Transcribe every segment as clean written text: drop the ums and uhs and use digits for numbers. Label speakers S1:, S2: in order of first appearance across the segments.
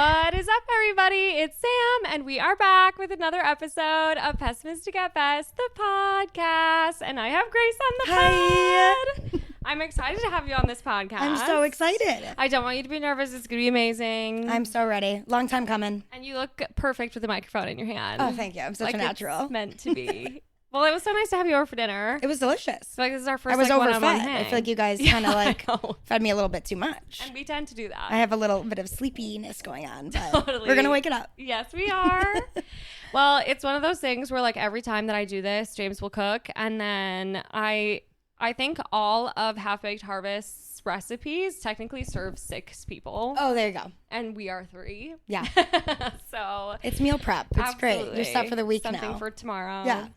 S1: What is up, everybody? It's Sam, and we are back with another episode of Pessimistic at Best, the podcast. And I have Grace on the pod. I'm excited to have you on this podcast.
S2: I'm so excited.
S1: I don't want you to be nervous. It's going to be amazing.
S2: I'm so ready. Long time coming.
S1: And you look perfect with the microphone in your hand.
S2: Oh, thank you. I'm such a natural.
S1: It's meant to be. Well, it was so nice to have you over for dinner.
S2: It was delicious.
S1: So this is our first
S2: I was
S1: one-on-one
S2: overfed.
S1: hang.
S2: I feel like you guys kind of fed me a little bit too much.
S1: And we tend to do that.
S2: I have a little bit of sleepiness going on, but
S1: Totally.
S2: we're going to wake it up.
S1: Yes, we are. Well, it's one of those things where like every time that I do this, James will cook. And then I think all of Half Baked Harvest's recipes technically serve 6 people.
S2: Oh, there you go.
S1: And we are 3.
S2: Yeah.
S1: So
S2: it's meal prep. It's
S1: absolutely.
S2: great. You're set for the week
S1: Something
S2: now.
S1: for tomorrow.
S2: Yeah.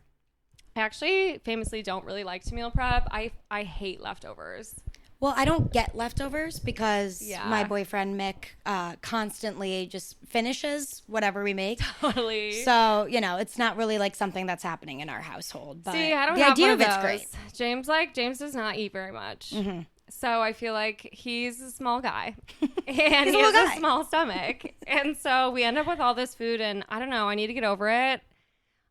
S1: I actually famously don't really like to meal prep. I hate leftovers.
S2: Well, I don't get leftovers because
S1: Yeah.
S2: my boyfriend Mick constantly just finishes whatever we make.
S1: Totally.
S2: So, it's not really like something that's happening in our household. But
S1: See, I don't
S2: the
S1: have
S2: idea
S1: one
S2: of it's
S1: those.
S2: great.
S1: James does not eat very much.
S2: Mm-hmm.
S1: So I feel like he's a small guy and
S2: He's
S1: he
S2: a
S1: has
S2: little
S1: a
S2: guy.
S1: small stomach. And so we end up with all this food and I don't know, I need to get over it.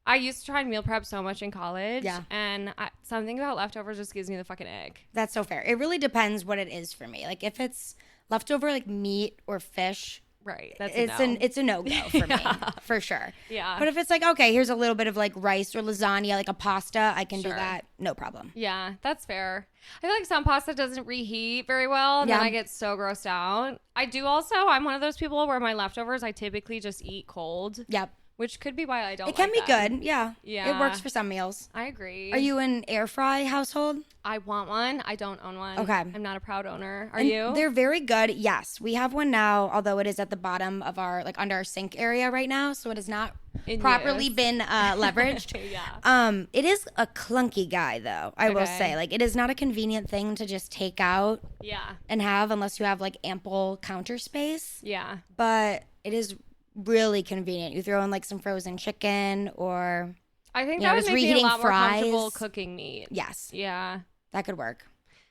S1: I used to try and meal prep so much in college.
S2: Yeah.
S1: And something about leftovers just gives me the fucking ick.
S2: That's so fair. It really depends what it is for me. Like if it's leftover like meat or fish,
S1: Right. That's
S2: it's a no-go for me,
S1: Yeah.
S2: for sure.
S1: Yeah.
S2: But if it's like, okay, here's a little bit of like rice or lasagna, like a pasta, I can do
S1: Sure.
S2: that. No problem.
S1: Yeah, that's fair. I feel like some pasta doesn't reheat very well. And
S2: Yeah.
S1: then I get so grossed out. I'm one of those people where my leftovers, I typically just eat cold.
S2: Yep.
S1: Which could be why I don't
S2: It can
S1: like
S2: be
S1: them.
S2: good. Yeah.
S1: Yeah.
S2: It works for some meals.
S1: I agree.
S2: Are you an air fry household?
S1: I want one. I don't own one.
S2: Okay.
S1: I'm not a proud owner. Are
S2: And
S1: you?
S2: They're very good. Yes. We have one now, although it is at the bottom of our, like under our sink area right now. So it has not
S1: In
S2: properly
S1: use.
S2: been leveraged.
S1: Yeah.
S2: It is a clunky guy though, I will
S1: Okay.
S2: say. Like it is not a convenient thing to just take out
S1: Yeah.
S2: and have unless you have like ample counter space.
S1: Yeah.
S2: But it is really convenient. You throw in like some frozen chicken or
S1: I think
S2: You know,
S1: that would
S2: just
S1: make me a
S2: reheating
S1: lot more comfortable
S2: fries.
S1: cooking meat.
S2: yes,
S1: Yeah.
S2: that could work.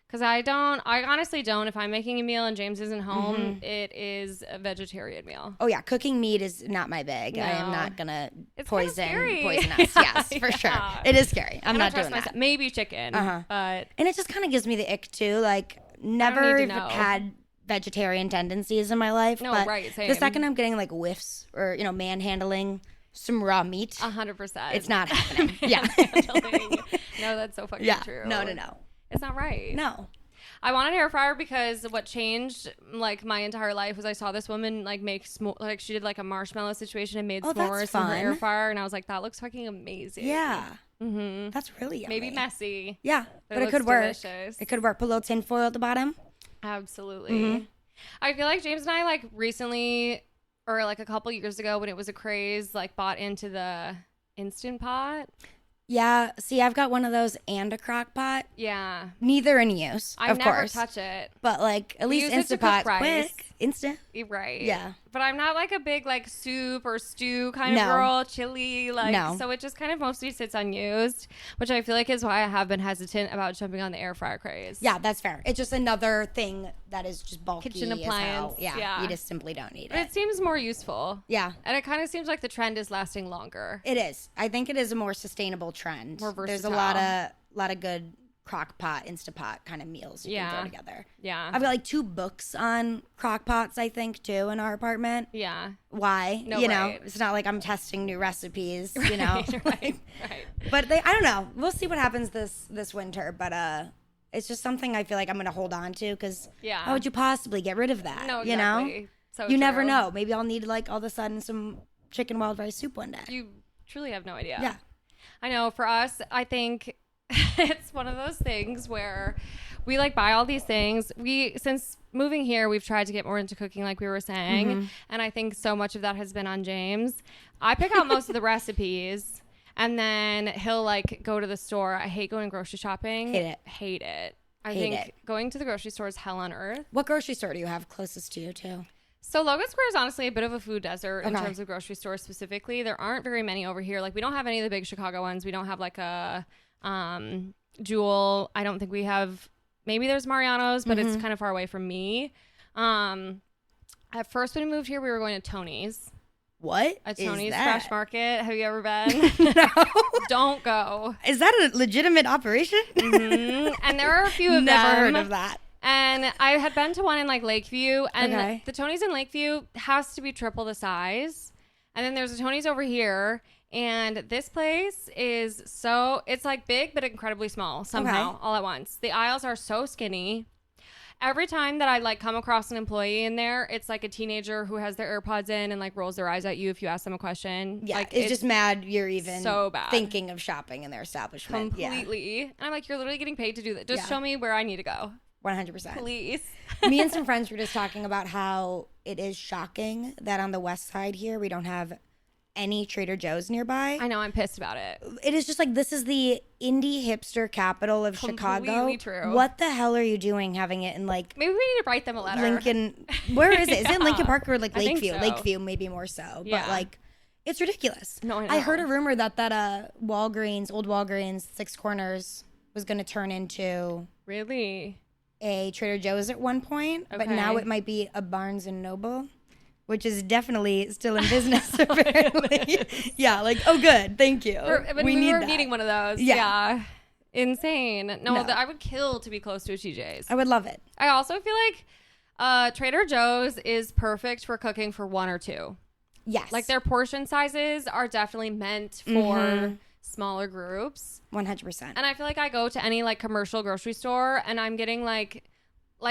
S1: Because I honestly don't. If I'm making a meal and James isn't home,
S2: Mm-hmm.
S1: it is a vegetarian meal.
S2: Oh yeah, cooking meat is not my bag. I am
S1: No.
S2: not gonna
S1: It's kinda
S2: poison
S1: scary.
S2: us. Yes, for sure.
S1: Yeah.
S2: It is scary. I'm
S1: I
S2: not
S1: don't trust
S2: doing
S1: myself.
S2: that.
S1: Maybe chicken,
S2: Uh-huh.
S1: but
S2: And it just kind of gives me the ick too. Like never
S1: need to
S2: even
S1: know.
S2: had vegetarian tendencies in my life.
S1: No,
S2: but
S1: right,
S2: the
S1: same.
S2: second I'm getting like whiffs or manhandling some raw meat,
S1: 100%.
S2: it's not happening. Yeah.
S1: Handling. No, that's so fucking
S2: yeah.
S1: true.
S2: No.
S1: It's not right.
S2: No.
S1: I want an air fryer because what changed like my entire life was I saw this woman like make she did like a marshmallow situation and made
S2: Oh, that's
S1: s'mores in her
S2: fun.
S1: air fryer and I was like, that looks fucking amazing.
S2: Yeah.
S1: Mm-hmm.
S2: That's really yummy.
S1: Maybe messy.
S2: Yeah,
S1: But
S2: but
S1: it
S2: it could
S1: looks
S2: work.
S1: delicious.
S2: It could work. Put a little tin foil at the bottom.
S1: Absolutely.
S2: Mm-hmm.
S1: I feel like James and I like recently or like a couple years ago when it was a craze like bought into the Instant Pot.
S2: Yeah. See, I've got one of those and a crock pot.
S1: Yeah.
S2: Neither in use,
S1: I
S2: of
S1: never
S2: course.
S1: touch it.
S2: But like at
S1: We
S2: least
S1: use it to
S2: Instant
S1: cook
S2: Pot,
S1: rice.
S2: quick, instant.
S1: You're right.
S2: Yeah.
S1: But I'm not like a big like soup or stew kind of
S2: No.
S1: girl, chili like
S2: No.
S1: so it just kind of mostly sits unused, which I feel like is why I have been hesitant about jumping on the air fryer craze.
S2: Yeah, that's fair. It's just another thing that is just bulky
S1: Kitchen
S2: as hell.
S1: appliance,
S2: Yeah,
S1: yeah.
S2: you just simply don't need
S1: But
S2: it.
S1: it seems more useful.
S2: Yeah,
S1: And it kind of seems like the trend is lasting longer.
S2: it is. I think it is a more sustainable trend.
S1: More
S2: There's a
S1: versatile.
S2: lot of good crock pot, Instapot kind of meals you can
S1: Yeah.
S2: throw together.
S1: Yeah.
S2: I've got like 2 books on crock pots, I think, too, in our apartment.
S1: Yeah.
S2: Why?
S1: No,
S2: you
S1: right.
S2: know, it's not like I'm testing new recipes, you know.
S1: right.
S2: But I don't know. We'll see what happens this winter, but it's just something I feel like I'm going to hold on to cuz
S1: Yeah.
S2: how would you possibly get rid of that,
S1: No,
S2: you know?
S1: exactly. So
S2: You never
S1: true.
S2: know. Maybe I'll need like all of a sudden some chicken wild rice soup one day.
S1: You truly have no idea.
S2: Yeah.
S1: I know for us, I think it's one of those things where we like buy all these things. Since moving here, we've tried to get more into cooking, like we were saying.
S2: Mm-hmm.
S1: And I think so much of that has been on James. I pick out most of the recipes and then he'll like go to the store. I hate going grocery shopping.
S2: Hate it.
S1: I
S2: Hate
S1: think
S2: it.
S1: going to the grocery store is hell on earth.
S2: What grocery store do you have closest to you too?
S1: So Logan Square is honestly a bit of a food desert in
S2: Okay.
S1: terms of grocery stores specifically. There aren't very many over here. Like we don't have any of the big Chicago ones. We don't have like a Jewel. I don't think we have. Maybe there's Mariano's, but it's kind of far away from me. I At first, when we moved here, we were going to Tony's.
S2: What
S1: A
S2: is
S1: Tony's
S2: that?
S1: Fresh Market. Have you ever been?
S2: No.
S1: Don't go.
S2: Is that a legitimate operation?
S1: Mm-hmm. And there are a few of them.
S2: Never heard of that.
S1: And I had been to one in like Lakeview, and
S2: Okay.
S1: the Tony's in Lakeview has to be triple the size. And then there's a Tony's over here, and this place is it's like big but incredibly small somehow all at once. The aisles are so skinny. Every time that I like come across an employee in there, it's like a teenager who has their AirPods in and like rolls their eyes at you if you ask them a question.
S2: Yeah,
S1: like,
S2: it's just mad you're even
S1: so bad.
S2: thinking of shopping in their establishment.
S1: Completely. And I'm like, you're literally getting paid to do that. Just
S2: Yeah.
S1: show me where I need to go.
S2: 100%.
S1: Please.
S2: Me and some friends were just talking about how it is shocking that on the west side here we don't have any Trader Joe's nearby.
S1: I know, I'm pissed about it.
S2: It is just like, this is the indie hipster capital of Chicago.
S1: Completely true.
S2: What the hell are you doing having it in like
S1: Maybe we need to write them a letter.
S2: Lincoln? Where is it? Is it in Lincoln Park or like
S1: I think
S2: Lakeview?
S1: so.
S2: Lakeview, maybe more so.
S1: Yeah.
S2: But like, it's ridiculous.
S1: No, I
S2: I heard
S1: know.
S2: a rumor that Walgreens, old Walgreens, Six Corners was going to turn into
S1: Really?
S2: a Trader Joe's at one point, but now
S1: Okay.
S2: it might be a Barnes and Noble, which is definitely still in business apparently. Yeah, like, oh good, thank you.
S1: But
S2: we
S1: we
S2: need
S1: were
S2: that.
S1: needing one of those.
S2: Yeah.
S1: Yeah. Insane. No,
S2: No.
S1: I would kill to be close to a TJ's.
S2: I would love it.
S1: I also feel like Trader Joe's is perfect for cooking for one or two.
S2: Yes.
S1: Like their portion sizes are definitely meant for
S2: Mm-hmm.
S1: smaller groups.
S2: 100%.
S1: And I feel like I go to any like commercial grocery store and I'm getting like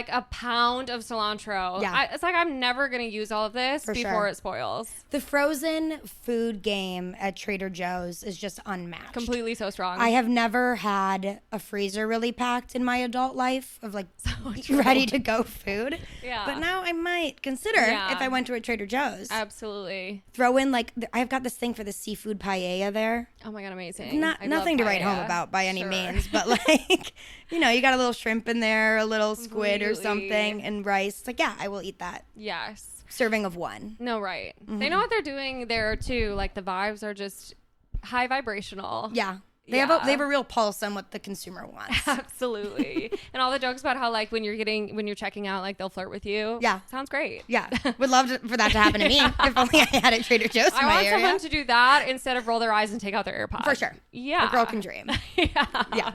S1: a pound of cilantro.
S2: Yeah.
S1: It's like I'm never going to use all of this
S2: For
S1: before
S2: sure.
S1: it spoils.
S2: The frozen food game at Trader Joe's is just unmatched.
S1: Completely so strong.
S2: I have never had a freezer really packed in my adult life of like
S1: true.
S2: ready to go food.
S1: Yeah.
S2: But now I might consider
S1: Yeah.
S2: if I went to a Trader Joe's.
S1: Absolutely.
S2: Throw in like, I've got this thing for the seafood paella there.
S1: Oh my God, amazing. I love
S2: Nothing to write home
S1: paella.
S2: about by any
S1: Sure.
S2: means, but like, you know, you got a little shrimp in there, a little squid or
S1: Completely.
S2: something, and rice. It's like, yeah, I will eat that.
S1: Yes.
S2: Serving of one.
S1: No, right.
S2: Mm-hmm.
S1: They know what they're doing there too. Like the vibes are just high vibrational.
S2: Yeah. They
S1: Yeah.
S2: have a real pulse on what the consumer wants.
S1: Absolutely. And all the jokes about how like when you're checking out, like they'll flirt with you.
S2: Yeah.
S1: Sounds great.
S2: Yeah. Would love for that to happen to me. If only I had a Trader Joe's in
S1: I
S2: my
S1: want
S2: area.
S1: someone to do that instead of roll their eyes and take out their AirPods.
S2: For sure.
S1: Yeah.
S2: A girl can dream.
S1: Yeah.
S2: Yeah.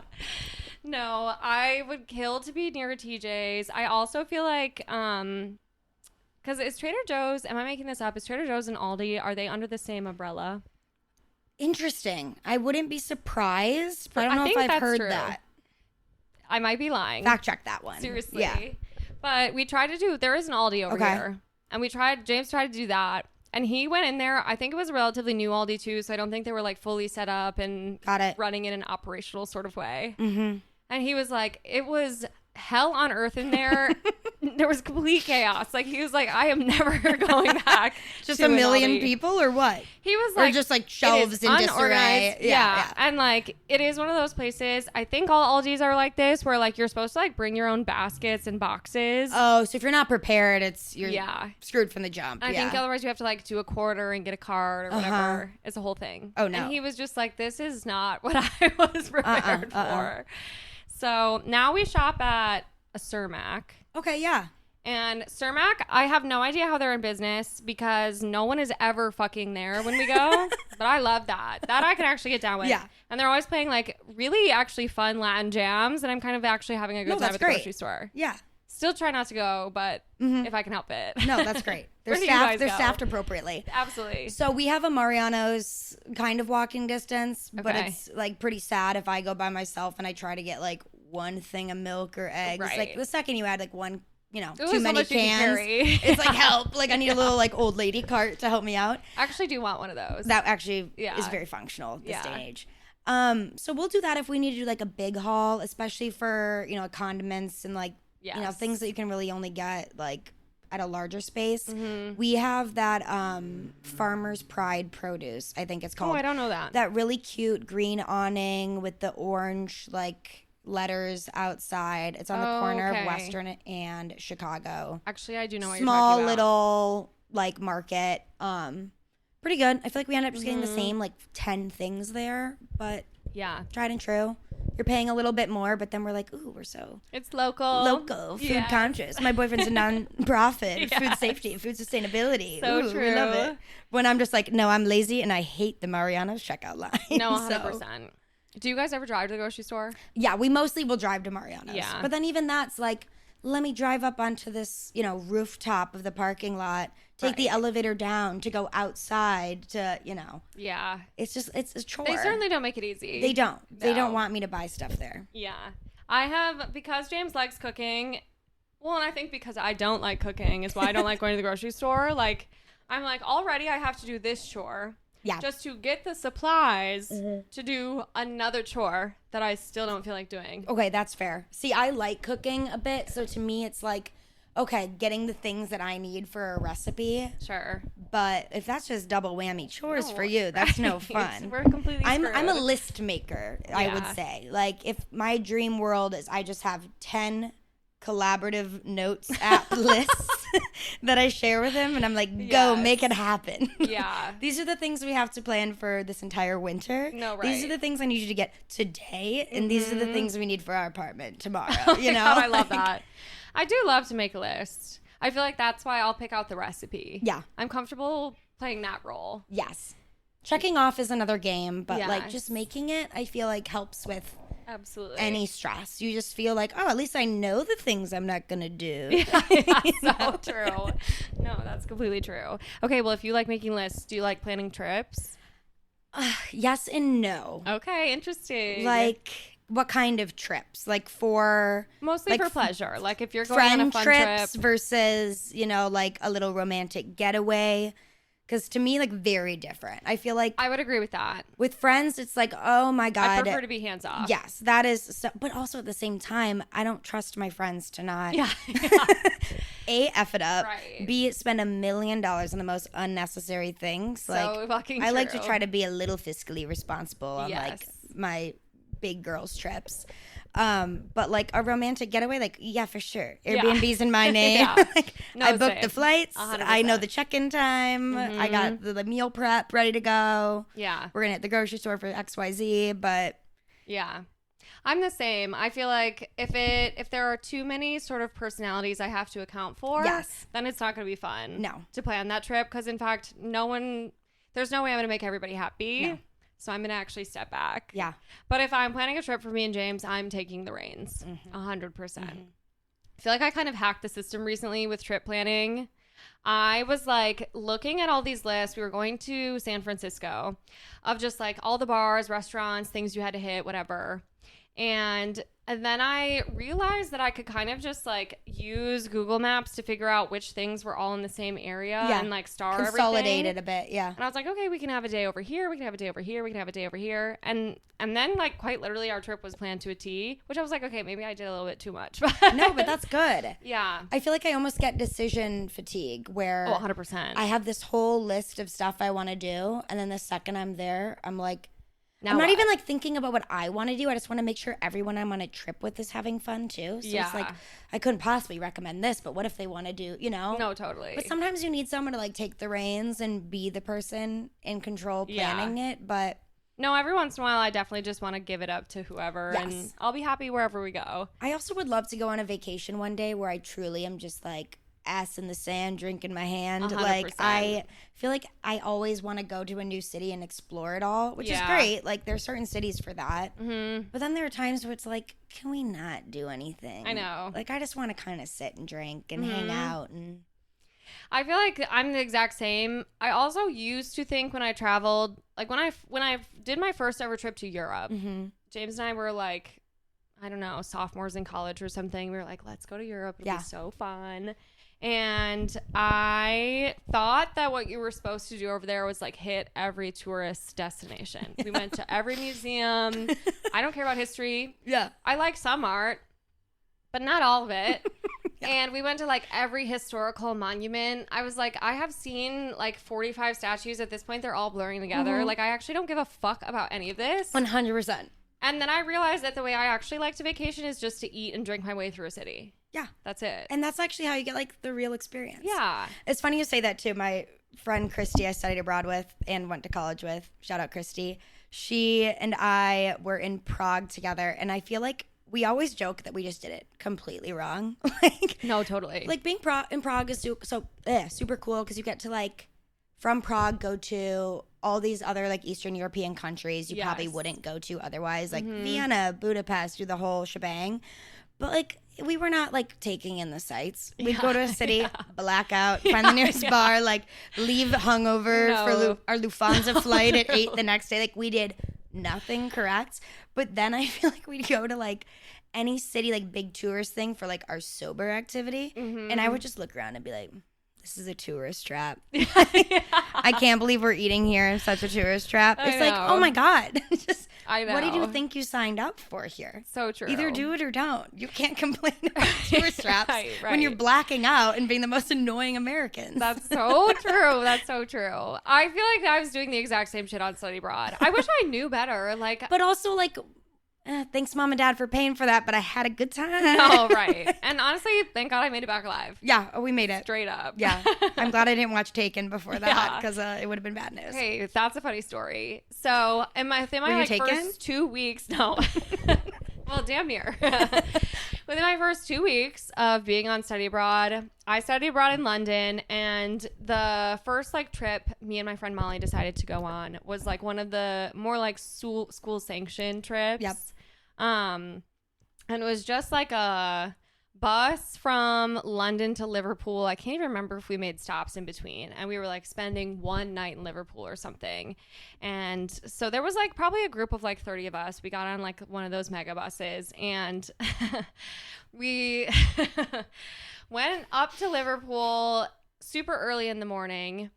S1: No, I would kill to be near a TJ's. I also feel like, because is Trader Joe's, am I making this up? Is Trader Joe's and Aldi, are they under the same umbrella?
S2: Interesting. I wouldn't be surprised, but I don't know if
S1: think
S2: I've
S1: that's
S2: heard
S1: true.
S2: that.
S1: I might be lying.
S2: Fact check that one.
S1: Seriously.
S2: Yeah.
S1: But we tried to do, there is an Aldi over
S2: Okay.
S1: here. And James tried to do that. And he went in there. I think it was a relatively new Aldi too. So I don't think they were like fully set up and
S2: Got it.
S1: running in an operational sort of way.
S2: Mm-hmm.
S1: And he was like, it was hell on earth in there. There was complete chaos. Like he was like, I am never going back.
S2: Just
S1: to
S2: a
S1: an
S2: million
S1: Aldi.
S2: people or what?
S1: He was
S2: Or
S1: like,
S2: just like
S1: it
S2: shelves
S1: is
S2: in disarray.
S1: unorganized.
S2: Yeah.
S1: And like it is one of those places. I think all Aldis are like this, where like you're supposed to like bring your own baskets and boxes.
S2: Oh, so if you're not prepared, you're
S1: Yeah.
S2: screwed from the jump.
S1: I
S2: yeah.
S1: think otherwise you have to like do a quarter and get a card or whatever. It's a whole thing.
S2: Oh, no.
S1: And he was just like, this is not what I was prepared for. So now we shop at a Cermak.
S2: Okay, yeah.
S1: And Cermak, I have no idea how they're in business because no one is ever fucking there when we go. But I love that. That I can actually get down with.
S2: Yeah.
S1: And they're always playing like really actually fun Latin jams. And I'm kind of actually having a good
S2: No,
S1: time
S2: that's
S1: at the
S2: great.
S1: grocery store.
S2: Yeah.
S1: Still try not to go, but if I can help it.
S2: No, that's great. They're
S1: Where do you guys
S2: they're
S1: go?
S2: staffed appropriately.
S1: Absolutely.
S2: So we have a Mariano's kind of walking distance, but
S1: Okay.
S2: it's like pretty sad if I go by myself and I try to get like one thing of milk or eggs.
S1: Right.
S2: Like the second you add like one,
S1: There's
S2: too
S1: so
S2: many
S1: much you can
S2: cans,
S1: carry.
S2: it's like help. Like I need a little like old lady cart to help me out.
S1: I actually do want one of those.
S2: That actually
S1: Yeah.
S2: is very functional this day
S1: Yeah.
S2: and age. So we'll do that if we need to do like a big haul, especially for, condiments and like,
S1: Yes.
S2: things that you can really only get like at a larger space.
S1: Mm-hmm.
S2: We have that Farmer's Pride produce, I think it's
S1: Oh,
S2: called.
S1: I don't know that.
S2: That really cute green awning with the orange like letters outside. It's on the
S1: Oh,
S2: corner
S1: okay.
S2: of Western and Chicago.
S1: Actually, I do know what
S2: Small
S1: you're talking about.
S2: little like market. Pretty good. I feel like we ended up just getting
S1: Mm-hmm.
S2: the same like 10 things there, but
S1: Yeah.
S2: tried and true. you're paying a little bit more, but then we're like, ooh, we're so
S1: It's local,
S2: food conscious. My boyfriend's a non-profit, food safety, food sustainability.
S1: So
S2: ooh,
S1: true.
S2: We love it. When I'm just like, no, I'm lazy and I hate the Mariano's checkout line.
S1: No, 100%. Do you guys ever drive to the grocery store?
S2: Yeah, we mostly will drive to Mariano's.
S1: Yeah.
S2: But then even that's like, let me drive up onto this, rooftop of the parking lot, take the elevator down to go outside to,
S1: Yeah.
S2: It's just, it's a chore.
S1: They certainly don't make it easy.
S2: They don't. They
S1: No.
S2: don't want me to buy stuff there.
S1: Yeah. I have, because James likes cooking, well, and I think because I don't like cooking is why I don't like going to the grocery store. Like, I'm like, already I have to do this chore.
S2: Yeah.
S1: Just to get the supplies to do another chore that I still don't feel like doing.
S2: Okay, that's fair. See, I like cooking a bit, so to me it's like, okay, getting the things that I need for a recipe.
S1: Sure.
S2: But if that's just double whammy chores for you, that's no fun.
S1: We're completely
S2: I'm a
S1: screwed.
S2: list maker, I would
S1: Yeah.
S2: say. Like, if my dream world is I just have 10 collaborative notes app lists that I share with him, and I'm like, go,
S1: Yes.
S2: make it happen.
S1: Yeah.
S2: These are the things we have to plan for this entire winter.
S1: No, right.
S2: These are the things I need you to get today, and these are the things we need for our apartment tomorrow. You know?
S1: God, I love that. I do love to make a list. I feel like that's why I'll pick out the recipe.
S2: Yeah.
S1: I'm comfortable playing that role.
S2: Yes. Checking off is another game, but like
S1: Yes.
S2: just making it, I feel like helps with
S1: Absolutely.
S2: any stress. You just feel like, oh, at least I know the things I'm not gonna do.
S1: Yeah, so true. No, that's completely true. Okay, well, if you like making lists, do you like planning trips?
S2: Yes and no.
S1: Okay, interesting.
S2: Like, what kind of trips? Like for
S1: mostly
S2: like
S1: for pleasure. Like if you're going on a
S2: friend
S1: fun
S2: trips
S1: trip.
S2: versus, like a little romantic getaway. Because to me, like, very different. I feel like
S1: I would agree with that.
S2: with friends, it's like, oh my God.
S1: I prefer to be hands off.
S2: Yes, that is so. But also at the same time, I don't trust my friends to not
S1: Yeah.
S2: A, F it up.
S1: Right.
S2: B, spend $1 million on the most unnecessary things.
S1: So
S2: Like,
S1: fucking
S2: I like to
S1: true.
S2: try to be a little fiscally responsible on like
S1: Yes.
S2: my big girls trips. But like a romantic getaway, like, yeah, for sure.
S1: Yeah.
S2: Airbnb's in my name.
S1: Yeah.
S2: Like,
S1: No,
S2: I booked
S1: same.
S2: the flights.
S1: 100%.
S2: I know the check-in time. I got the meal prep ready to go.
S1: Yeah.
S2: We're gonna hit the grocery store for XYZ, but
S1: Yeah. I'm the same. I feel like if there are too many sort of personalities I have to account for,
S2: Yes.
S1: then it's not going to be fun
S2: No.
S1: to plan that trip because in fact, there's no way I'm going to make everybody happy.
S2: No.
S1: So I'm going to actually step back.
S2: yeah.
S1: But if I'm planning a trip for me and James, I'm taking the reins. 100%. I feel like I kind of hacked the system recently with trip planning. I was like looking at all these lists. We were going to San Francisco of just like all the bars, restaurants, things you had to hit, whatever. And then I realized that I could kind of just like use Google Maps to figure out which things were all in the same area and like star
S2: Consolidate
S1: everything.
S2: it a bit, yeah.
S1: And I was like, okay, we can have a day over here. We can have a day over here. We can have a day over here. And then like quite literally our trip was planned to a T, which I was like, okay, maybe I did a little bit too much.
S2: No, but that's good.
S1: Yeah.
S2: I feel like I almost get decision fatigue where
S1: Oh, 100%.
S2: I have this whole list of stuff I want to do, and then the second I'm there, I'm like,
S1: Now
S2: I'm not
S1: what?
S2: even like thinking about what I want to do. I just want to make sure everyone I'm on a trip with is having fun too. So it's like,
S1: Yeah.
S2: I couldn't possibly recommend this, but what if they want to do,
S1: No, totally.
S2: But sometimes you need someone to like take the reins and be the person in control planning it. But
S1: No, every once in a while, I definitely just want to give it up to whoever, and
S2: Yes.
S1: I'll be happy wherever we go.
S2: I also would love to go on a vacation one day where I truly am just like ass in the sand, drink in my hand.
S1: 100%.
S2: Like, I feel like I always want to go to a new city and explore it all, which is
S1: Yeah.
S2: great. Like, there's certain cities for that.
S1: Mm-hmm.
S2: But then there are times where it's like, can we not do anything?
S1: I know.
S2: Like, I just want to kind of sit and drink and hang out. And
S1: I feel like I'm the exact same. I also used to think when I traveled, like when I did my first ever trip to Europe, James and I were like, I don't know, sophomores in college or something. We were like, let's go to Europe. It'll
S2: Yeah.
S1: be so fun. And I thought that what you were supposed to do over there was like hit every tourist destination. We went to every museum. I don't care about history.
S2: yeah.
S1: I like some art, but not all of it. And we went to like every historical monument. I was like, I have seen like 45 statues at this point. They're all blurring together. Like, I actually don't give a fuck about any of this.
S2: 100%.
S1: And then I realized that the way I actually like to vacation is just to eat and drink my way through a city.
S2: Yeah.
S1: That's it.
S2: And that's actually how you get like the real experience.
S1: Yeah.
S2: It's funny you say that too. My friend Christy, I studied abroad with and went to college with. Shout out Christy. she and I were in Prague together, and I feel like we always joke that we just did it completely wrong. Like,
S1: no, totally.
S2: like being in Prague is super cool because you get to like from Prague go to all these other like Eastern European countries you probably wouldn't go to otherwise, like Vienna, Budapest, do the whole shebang. But like we were not like taking in the sights. We'd go to a city, black out, find the nearest bar, like leave hungover for our Lufthansa flight at 8 the next day. Like we did nothing correct. But then I feel like we'd go to like any city, like big tourist thing for like our sober activity. And I would just look around and be like, this is a tourist trap. I can't believe we're eating here in such a tourist trap. It's like, oh my God. Just,
S1: I know.
S2: what did you think you signed up for here?
S1: So true.
S2: Either do it or don't. You can't complain about tourist traps
S1: right.
S2: when you're blacking out and being the most annoying Americans.
S1: That's so true. That's so true. I feel like I was doing the exact same shit on study abroad. I wish I knew better. Like,
S2: but also like, thanks mom and dad for paying for that, but I had a good time.
S1: No, right. And honestly, thank God I made it back alive.
S2: Yeah, we made it.
S1: Straight up.
S2: Yeah. I'm glad I didn't watch Taken before that because it would have been bad news.
S1: Hey, that's a funny story. So in my like first 2 weeks, no. Well, damn near. Within my first 2 weeks of being on study abroad, I studied abroad in London, and the first like trip me and my friend Molly decided to go on was like one of the more like school sanctioned trips.
S2: Yep.
S1: And it was just like a bus from London to Liverpool. I can't even remember if we made stops in between, and we were like spending one night in Liverpool or something. And so there was like probably a group of like 30 of us. We got on like one of those mega buses, and we went up to Liverpool super early in the morning,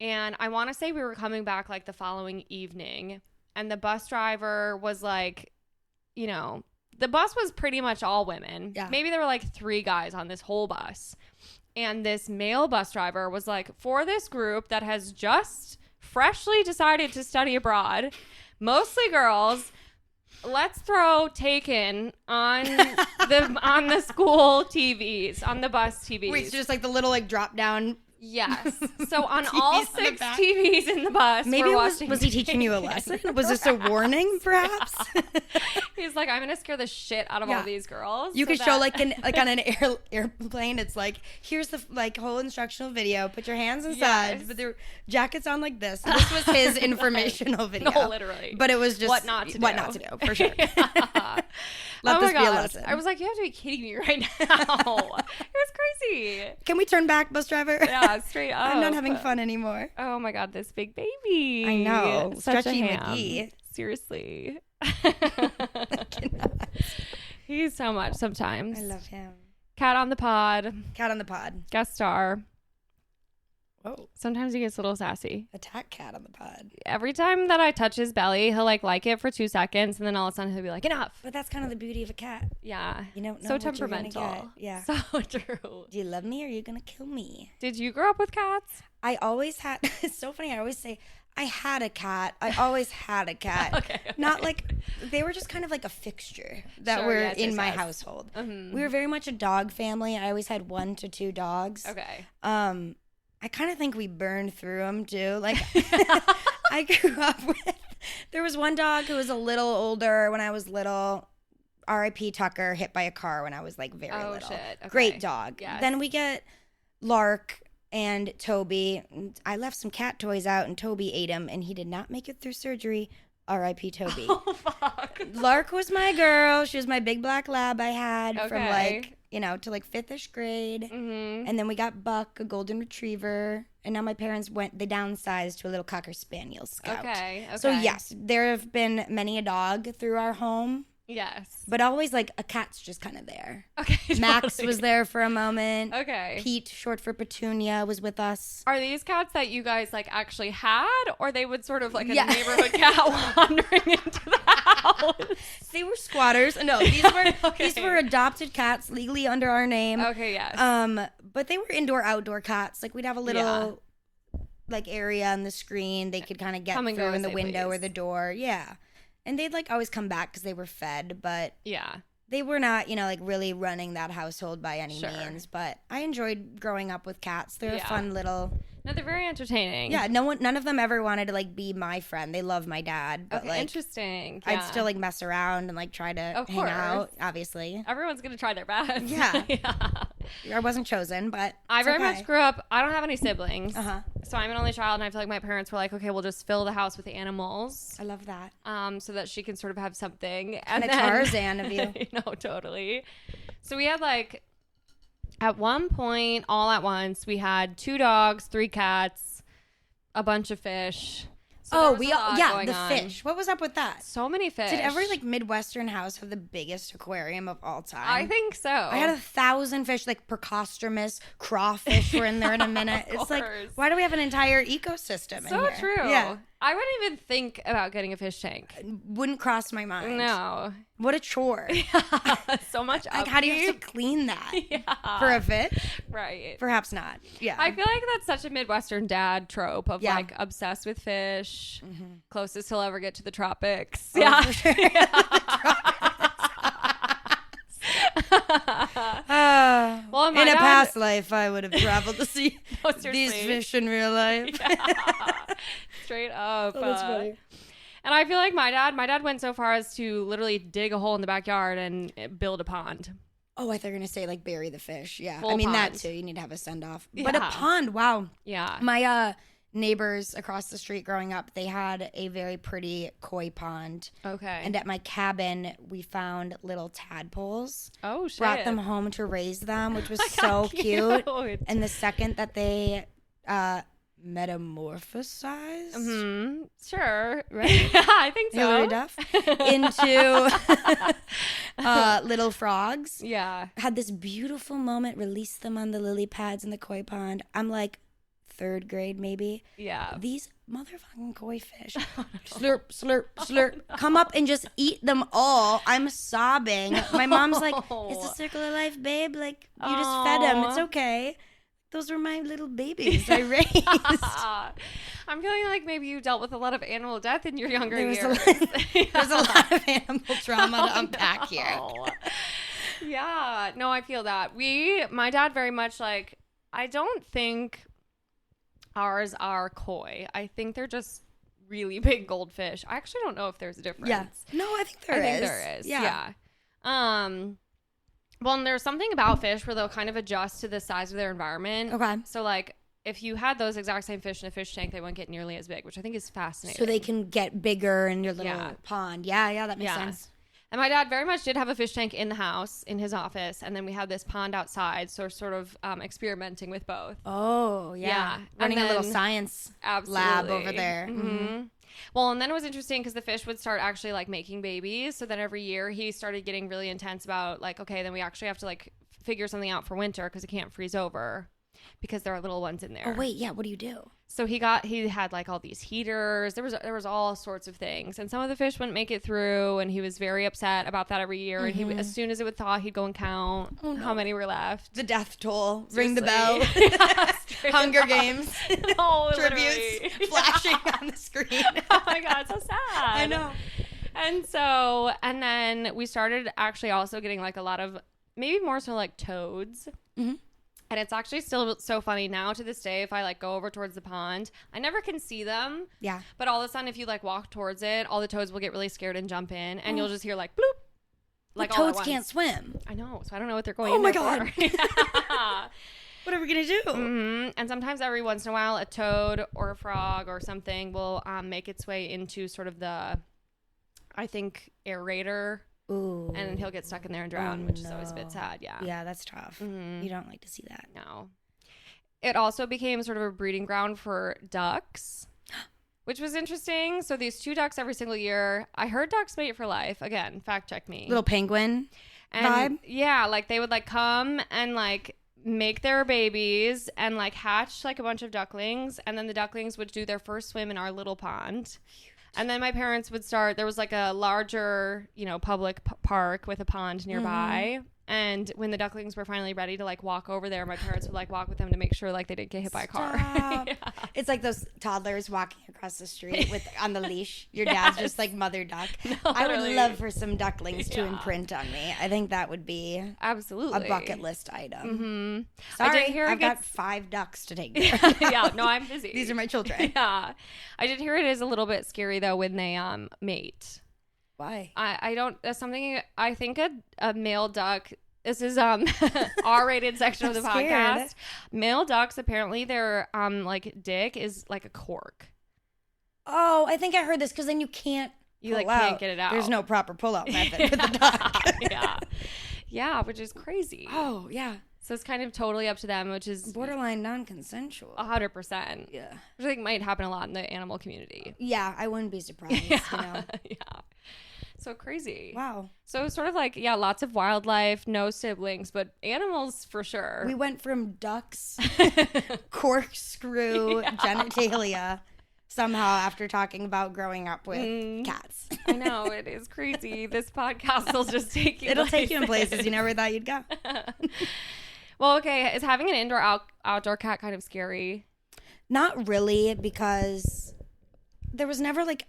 S1: and I want to say we were coming back like the following evening, and the bus driver was like, you know, the bus was pretty much all women.
S2: Yeah.
S1: Maybe there were like 3 guys on this whole bus. And this male bus driver was like, for this group that has just freshly decided to study abroad, mostly girls, let's throw Taken on the school TVs, on the bus TVs.
S2: Wait, so just like the little like drop down.
S1: Yes. So on all 6 TVs in the bus,
S2: maybe
S1: we're
S2: was
S1: watching
S2: he teaching you a lesson? Was this a warning, perhaps?
S1: He's like, I'm gonna scare the shit out of all these girls.
S2: You could show like on an airplane. It's like, here's the like whole instructional video. Put your hands inside, but their jackets on like this. So this was his informational video.
S1: No, literally.
S2: But it was just
S1: what not to do
S2: for sure. Let this be a lesson.
S1: I was like, you have to be kidding me right now. It was crazy.
S2: Can we turn back, bus driver?
S1: Yeah, straight up.
S2: I'm not having fun anymore.
S1: Oh my God, this big baby.
S2: I know.
S1: Such
S2: Stretchy
S1: a ham.
S2: McGee.
S1: Seriously. He's so much sometimes.
S2: I love him.
S1: Cat on the pod.
S2: Cat on the pod.
S1: Guest star.
S2: Whoa.
S1: Sometimes he gets a little sassy.
S2: Attack cat on the pod.
S1: Every time that I touch his belly, he'll like it for 2 seconds, and then all of a sudden he'll be like, enough.
S2: But that's kind of the beauty of a cat.
S1: Yeah.
S2: You don't know
S1: so
S2: what you're
S1: temperamental.
S2: gonna get. Yeah.
S1: So true.
S2: Do you love me or are you gonna kill me?
S1: Did you grow up with cats?
S2: I always had. It's so funny. I always say I had a cat. I always had a cat. Okay. Not like they were just kind of like a fixture that were in my household. Mm-hmm. We were very much a dog family. I always had 1 to 2 dogs.
S1: Okay.
S2: I kind of think we burned through them too. Like I grew up with. There was one dog who was a little older when I was little. R.I.P. Tucker, hit by a car when I was like very little.
S1: Shit. Okay.
S2: Great dog.
S1: Yes.
S2: Then we get Lark and Toby. I left some cat toys out and Toby ate them and he did not make it through surgery. R.I.P. Toby.
S1: Oh, fuck.
S2: Lark was my girl. She was my big black lab I had from like, to like 5th-ish grade.
S1: Mm-hmm.
S2: And then we got Buck, a golden retriever. And now my parents they downsized to a little Cocker Spaniel Scout.
S1: Okay.
S2: So yes, there have been many a dog through our home.
S1: Yes.
S2: But always like a cat's just kind of there.
S1: Okay.
S2: Max
S1: totally.
S2: was there for a moment.
S1: Okay.
S2: Pete, short for Petunia, was with us.
S1: Are these cats that you guys like actually had, or they would sort of like a neighborhood cat wandering into the house?
S2: They were squatters. No, these were adopted cats legally under our name.
S1: Okay, yes.
S2: But they were indoor outdoor cats. Like we'd have a little like area on the screen they could kind of get through in the window or the door. Yeah. And they'd like always come back because they were fed, but they were not, like really running that household by any means. But I enjoyed growing up with cats. They're a fun little
S1: No, they're very entertaining.
S2: Yeah, none of them ever wanted to like be my friend. They love my dad, but like
S1: interesting.
S2: I'd still like mess around and like try to hang out. Obviously,
S1: everyone's gonna try their best.
S2: Yeah. I wasn't chosen, but
S1: I very much grew up. I don't have any siblings,
S2: so
S1: I'm an only child, and I feel like my parents were like, okay, we'll just fill the house with animals.
S2: I love that.
S1: So that she can sort of have something.
S2: And then, Tarzan of you.
S1: No, totally. So we had like. At one point, all at once, we had 2 dogs, 3 cats, a bunch of fish. So
S2: the fish. What was up with that?
S1: So many fish.
S2: Did every like Midwestern house have the biggest aquarium of all time?
S1: I think so.
S2: I had 1,000 fish, like Percostromus, crawfish were in there in a minute. It's like, why do we have an entire ecosystem in here?
S1: So true.
S2: Yeah.
S1: I wouldn't even think about getting a fish tank.
S2: Wouldn't cross my mind.
S1: No.
S2: What a chore.
S1: Yeah, so much
S2: like, how do you have to clean that? For a fish?
S1: Right.
S2: Perhaps not. Yeah.
S1: I feel like that's such a Midwestern dad trope of like obsessed with fish, closest he'll ever get to the tropics.
S2: Oh, for sure. Well, in a past life, I would have traveled to see these fish in real life.
S1: Straight up.
S2: Oh, that's funny.
S1: And I feel like my dad went so far as to literally dig a hole in the backyard and build a pond.
S2: Oh, I thought you were going to say like bury the fish. Yeah.
S1: Full pond.
S2: That too. You need to have a send off. But a pond, wow.
S1: Yeah.
S2: My neighbors across the street growing up, they had a very pretty koi pond.
S1: Okay.
S2: And at my cabin, we found little tadpoles.
S1: Oh, shit.
S2: Brought them home to raise them, which was so cute. And the second that they metamorphosized.
S1: Sure. Right? I think so.
S2: Hilary Duff. Into little frogs.
S1: Yeah.
S2: Had this beautiful moment, released them on the lily pads in the koi pond. I'm like 3rd grade maybe.
S1: Yeah.
S2: These motherfucking koi fish. Slurp, slurp, slurp. Come up and just eat them all. I'm sobbing. My mom's like, it's a circle of life, babe. Like, you just fed them. It's okay. Those were my little babies I raised.
S1: I'm feeling like maybe you dealt with a lot of animal death in your younger years.
S2: There's a lot of animal trauma to unpack here.
S1: Yeah. No, I feel that. My dad very much like, I don't think ours are koi. I think they're just really big goldfish. I actually don't know if there's a difference.
S2: Yeah. No, I think there is.
S1: Yeah. Well, and there's something about fish where they'll kind of adjust to the size of their environment.
S2: Okay.
S1: So, like, if you had those exact same fish in a fish tank, they wouldn't get nearly as big, which I think is fascinating.
S2: So they can get bigger in your little pond. Yeah, that makes sense.
S1: And my dad very much did have a fish tank in the house, in his office, and then we had this pond outside, so sort of experimenting with both.
S2: Oh, yeah. Running a little science lab over there.
S1: Mm-hmm. Well, and then it was interesting because the fish would start actually like making babies. So then every year he started getting really intense about like, okay, then we actually have to like figure something out for winter because it can't freeze over because there are little ones in there.
S2: Oh, wait. Yeah. What do you do?
S1: So he had like all these heaters. There was all sorts of things. And some of the fish wouldn't make it through. And he was very upset about that every year. And he, as soon as it would thaw, he'd go and count how many were left.
S2: The death toll. Seriously. Ring the bell. Hunger Games.
S1: No,
S2: tributes flashing on the screen.
S1: Oh my God, so sad.
S2: I know.
S1: And then we started actually also getting like a lot of, maybe more so like toads. Mm-hmm. And it's actually still so funny now to this day. If I like go over towards the pond, I never can see them.
S2: Yeah.
S1: But all of a sudden, if you like walk towards it, all the toads will get really scared and jump in, and you'll just hear like bloop.
S2: Like toads can't swim.
S1: I know, so I don't know what they're going.
S2: Oh
S1: in
S2: my
S1: there
S2: God.
S1: For.
S2: What are we gonna do?
S1: Mm-hmm. And sometimes every once in a while, a toad or a frog or something will make its way into sort of the, I think, aerator.
S2: Ooh.
S1: And then he'll get stuck in there and drown, which is always a bit sad. Yeah.
S2: Yeah, that's tough. Mm-hmm. You don't like to see that.
S1: No. It also became sort of a breeding ground for ducks, which was interesting. So these 2 ducks every single year. I heard ducks mate for life. Again, fact check me.
S2: Little penguin vibe?
S1: Yeah, like they would like come and like make their babies and like hatch like a bunch of ducklings. And then the ducklings would do their first swim in our little pond. And then my parents would start, there was like a larger, public park with a pond nearby. And when the ducklings were finally ready to like walk over there, my parents would like walk with them to make sure like they didn't get hit by a car.
S2: Yeah. It's like those toddlers walking across the street with on the leash. Your dad's just like mother duck. No, I would love for some ducklings to imprint on me. I think that would be
S1: absolutely
S2: a bucket list item.
S1: Mm-hmm.
S2: Sorry, I've got 5 ducks to take care of.
S1: Yeah, no, I'm busy.
S2: These are my children.
S1: Yeah, I did hear it is a little bit scary though when they mate.
S2: Why?
S1: I don't. That's something I think a male duck. This is R-rated section of the podcast. Male ducks apparently their like dick is like a cork.
S2: Oh, I think I heard this because then you can't.
S1: You like can't get it out.
S2: There's no proper pull-out method for the duck.
S1: Yeah, which is crazy.
S2: Oh yeah.
S1: So it's kind of totally up to them, which is
S2: borderline non-consensual.
S1: 100%.
S2: Yeah.
S1: Which I think might happen a lot in the animal community.
S2: Yeah, I wouldn't be surprised.
S1: Yeah.
S2: You know?
S1: Yeah. So crazy.
S2: Wow.
S1: So sort of like, yeah, lots of wildlife, no siblings, but animals for sure.
S2: We went from ducks, corkscrew, genitalia, somehow after talking about growing up with cats.
S1: I know, it is crazy. This podcast will just take you
S2: It'll take you in places you never thought you'd go.
S1: Well, okay, is having an outdoor cat kind of scary?
S2: Not really, because there was never like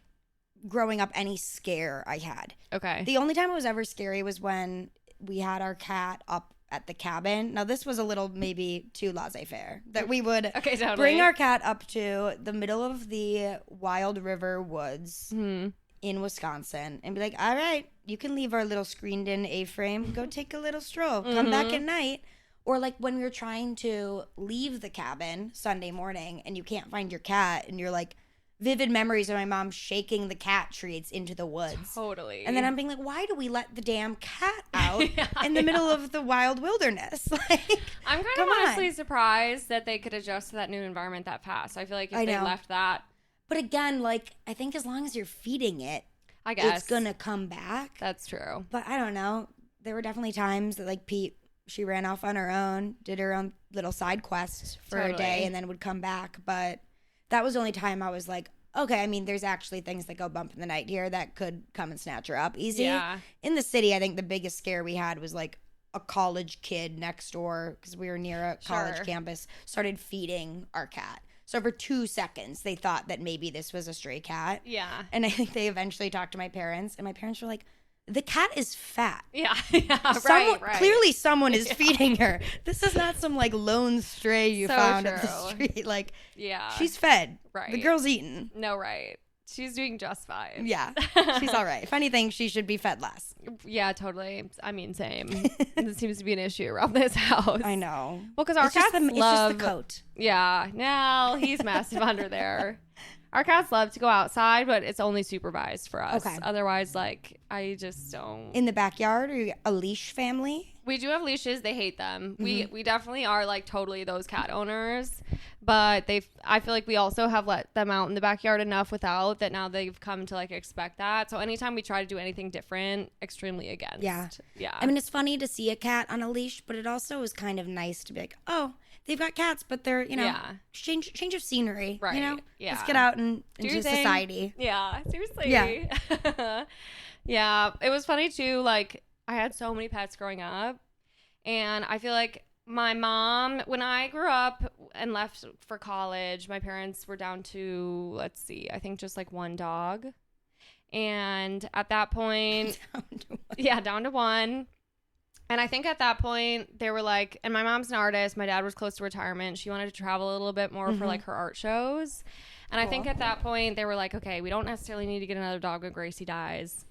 S2: growing up any scare I had.
S1: Okay.
S2: The only time it was ever scary was when we had our cat up at the cabin. Now this was a little maybe too laissez-faire that we would bring our cat up to the middle of the Wild River woods in Wisconsin and be like, all right, you can leave our little screened in A-frame, go take a little stroll, come back at night. Or like when we were trying to leave the cabin Sunday morning and you can't find your cat and you're like, vivid memories of my mom shaking the cat treats into the woods.
S1: Totally.
S2: And then I'm being like, why do we let the damn cat out in the middle of the wild wilderness? Like,
S1: I'm kind of honestly surprised that they could adjust to that new environment that fast. I feel like if they left that.
S2: But again, like, I think as long as you're feeding it,
S1: I guess
S2: it's going to come back.
S1: That's true.
S2: But I don't know. There were definitely times that like Pete, she ran off on her own, did her own little side quest for a day and then would come back. But that was the only time I was like, okay, I mean, there's actually things that go bump in the night here that could come and snatch her up easy.
S1: Yeah.
S2: In the city, I think the biggest scare we had was like a college kid next door, because we were near a college campus, started feeding our cat. So for 2 seconds, they thought that maybe this was a stray cat.
S1: Yeah.
S2: And I think they eventually talked to my parents, and my parents were like, the cat is fat.
S1: Yeah, right.
S2: Clearly someone is feeding her. This is not some like lone stray you found at the street. Like, she's fed. Right. The girl's eaten.
S1: No, right. She's doing just fine.
S2: Yeah, she's all right. If anything, she should be fed less.
S1: Yeah, totally. I mean, same. This seems to be an issue around this house.
S2: I know.
S1: Well, because our cats love...
S2: It's just the coat.
S1: Yeah. No, he's massive under there. Our cats love to go outside, but it's only supervised for us. Okay. Otherwise, like, I just don't.
S2: In the backyard? Are you a leash family?
S1: We do have leashes. They hate them. We definitely are, like, totally those cat owners. But I feel like we also have let them out in the backyard enough without that now they've come to, like, expect that. So anytime we try to do anything different, extremely against.
S2: Yeah.
S1: Yeah.
S2: I mean, it's funny to see a cat on a leash, but it also is kind of nice to be like, oh, they've got cats, but they're, you know, change of scenery.
S1: Right.
S2: You know?
S1: Yeah.
S2: Let's get out and into society.
S1: Yeah. Seriously.
S2: Yeah.
S1: Yeah. It was funny, too. Like, I had so many pets growing up. And I feel like my mom, when I grew up and left for college, my parents were down to, I think just like one dog. And at that point, down to one. And I think at that point they were like, and my mom's an artist. My dad was close to retirement. She wanted to travel a little bit more for like her art shows. And I think at that point they were like, okay, we don't necessarily need to get another dog when Gracie dies.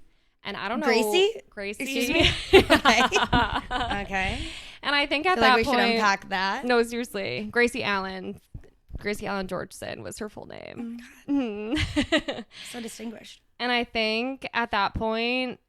S1: And I don't know.
S2: Gracie?
S1: Excuse
S2: me? Okay.
S1: And I think at that point.
S2: We should unpack that.
S1: No, seriously. Gracie Allen Georgeson was her full name.
S2: Oh, God. So distinguished.
S1: And I think at that point,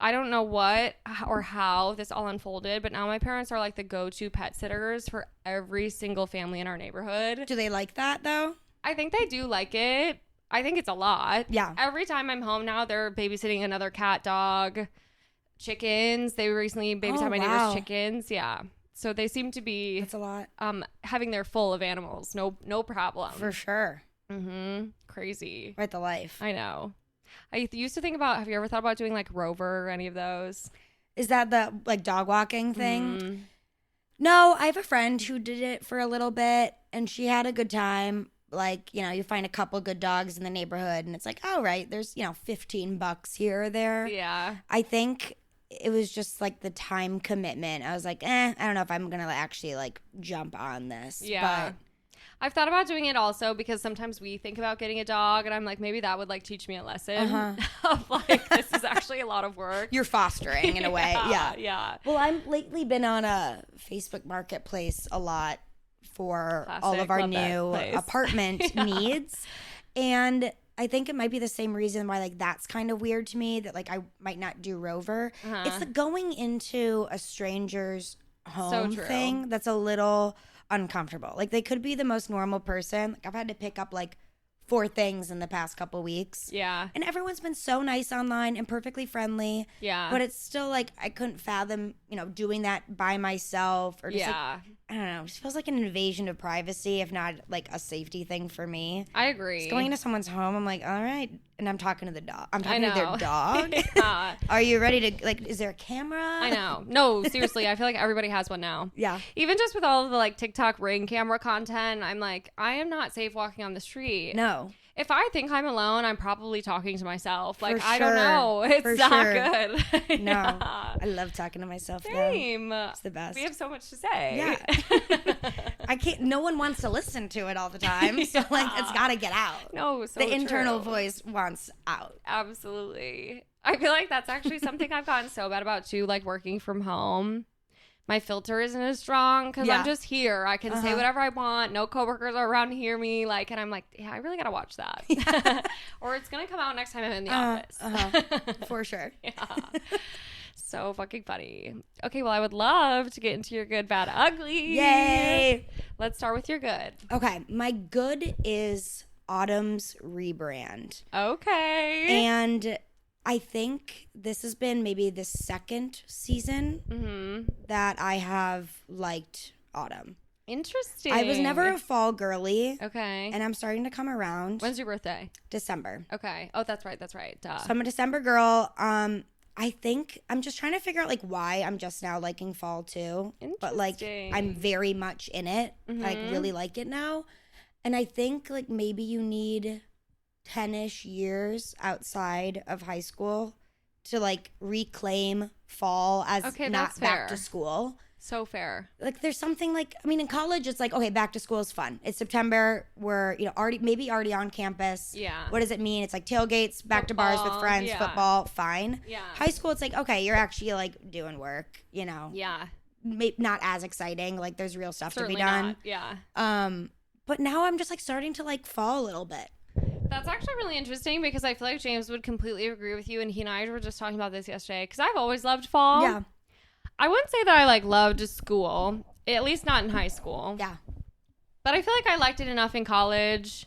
S1: I don't know what or how this all unfolded, but now my parents are like the go-to pet sitters for every single family in our neighborhood.
S2: Do they like that, though?
S1: I think they do like it. I think it's a lot.
S2: Yeah.
S1: Every time I'm home now, they're babysitting another cat, dog, chickens. They recently babysat my neighbor's chickens. Yeah. So they seem to be...
S2: That's a lot.
S1: Having their full of animals. No problem.
S2: For sure.
S1: Crazy.
S2: Right, the life.
S1: I know. I used to think about... Have you ever thought about doing like Rover or any of those?
S2: Is that the like dog walking thing? No, I have a friend who did it for a little bit and she had a good time. Like, you know, you find a couple good dogs in the neighborhood and it's like, oh, right, there's, you know, $15 here or there.
S1: Yeah.
S2: I think it was just like the time commitment. I was like, I don't know if I'm going to actually like jump on this.
S1: Yeah.
S2: But
S1: I've thought about doing it also because sometimes we think about getting a dog and I'm like, maybe that would like teach me a lesson of like, this is actually a lot of work.
S2: You're fostering in a way. Yeah.
S1: Yeah.
S2: Well, I've lately been on a Facebook Marketplace a lot for all of our new apartment needs. And I think it might be the same reason why like that's kind of weird to me that like I might not do Rover. It's the going into a stranger's home thing that's a little uncomfortable. Like they could be the most normal person. Like I've had to pick up like 4 things in the past couple weeks.
S1: Yeah.
S2: And everyone's been so nice online and perfectly friendly.
S1: Yeah.
S2: But it's still like I couldn't fathom, you know, doing that by myself or just like, I don't know. It just feels like an invasion of privacy, if not like a safety thing for me.
S1: I agree.
S2: Just going into someone's home, I'm like, all right. And I'm talking to the dog. I'm talking to their dog.
S1: Yeah.
S2: Are you ready to, like, is there a camera?
S1: I know. No, seriously. I feel like everybody has one now.
S2: Yeah.
S1: Even just with all of the like TikTok Ring camera content, I'm like, I am not safe walking on the street.
S2: No.
S1: If I think I'm alone, I'm probably talking to myself. Like,
S2: For
S1: I don't know. It's
S2: For
S1: not
S2: sure.
S1: good.
S2: No.
S1: Yeah.
S2: I love talking to myself.
S1: Same.
S2: Though. It's the best.
S1: We have so much to say.
S2: Yeah. I can't, no one wants to listen to it all the time. So, like, it's got to get out.
S1: No, so
S2: the internal
S1: true.
S2: voice wants out.
S1: Absolutely. I feel like that's actually something I've gotten so bad about too, like working from home. My filter isn't as strong because I'm just here. I can say whatever I want. No coworkers are around to hear me. Like, and I'm like, yeah, I really got to watch that. Yeah. Or it's going to come out next time I'm in the office.
S2: For sure.
S1: Yeah. So fucking funny. Okay, well, I would love to get into your good, bad, ugly.
S2: Yay.
S1: Let's start with your good.
S2: Okay. My good is Autumn's Rebrand.
S1: Okay.
S2: And I think this has been maybe the second season that I have liked Autumn.
S1: Interesting.
S2: I was never a fall girly.
S1: Okay.
S2: And I'm starting to come around.
S1: When's your birthday?
S2: December.
S1: Okay. Oh, that's right. Duh.
S2: So I'm a December girl. I think I'm just trying to figure out like why I'm just now liking fall too. But like I'm very much in it. I like, really like it now. And I think like maybe you need 10-ish years outside of high school to like reclaim fall as not back to school.
S1: So fair.
S2: Like there's something like, I mean, in college it's like, okay, back to school is fun. It's September. We're, you know, already on campus.
S1: Yeah.
S2: What does it mean? It's like tailgates, back to bars with friends, football, fine.
S1: Yeah.
S2: High school, it's like, okay, you're actually like doing work, you know.
S1: Yeah.
S2: Not as exciting. Like there's real stuff
S1: Certainly
S2: to be done.
S1: Not. Yeah.
S2: But now I'm just like starting to like fall a little bit.
S1: That's actually really interesting because I feel like James would completely agree with you, and he and I were just talking about this yesterday because I've always loved fall.
S2: Yeah.
S1: I wouldn't say that I like loved school, at least not in high school.
S2: Yeah.
S1: But I feel like I liked it enough in college.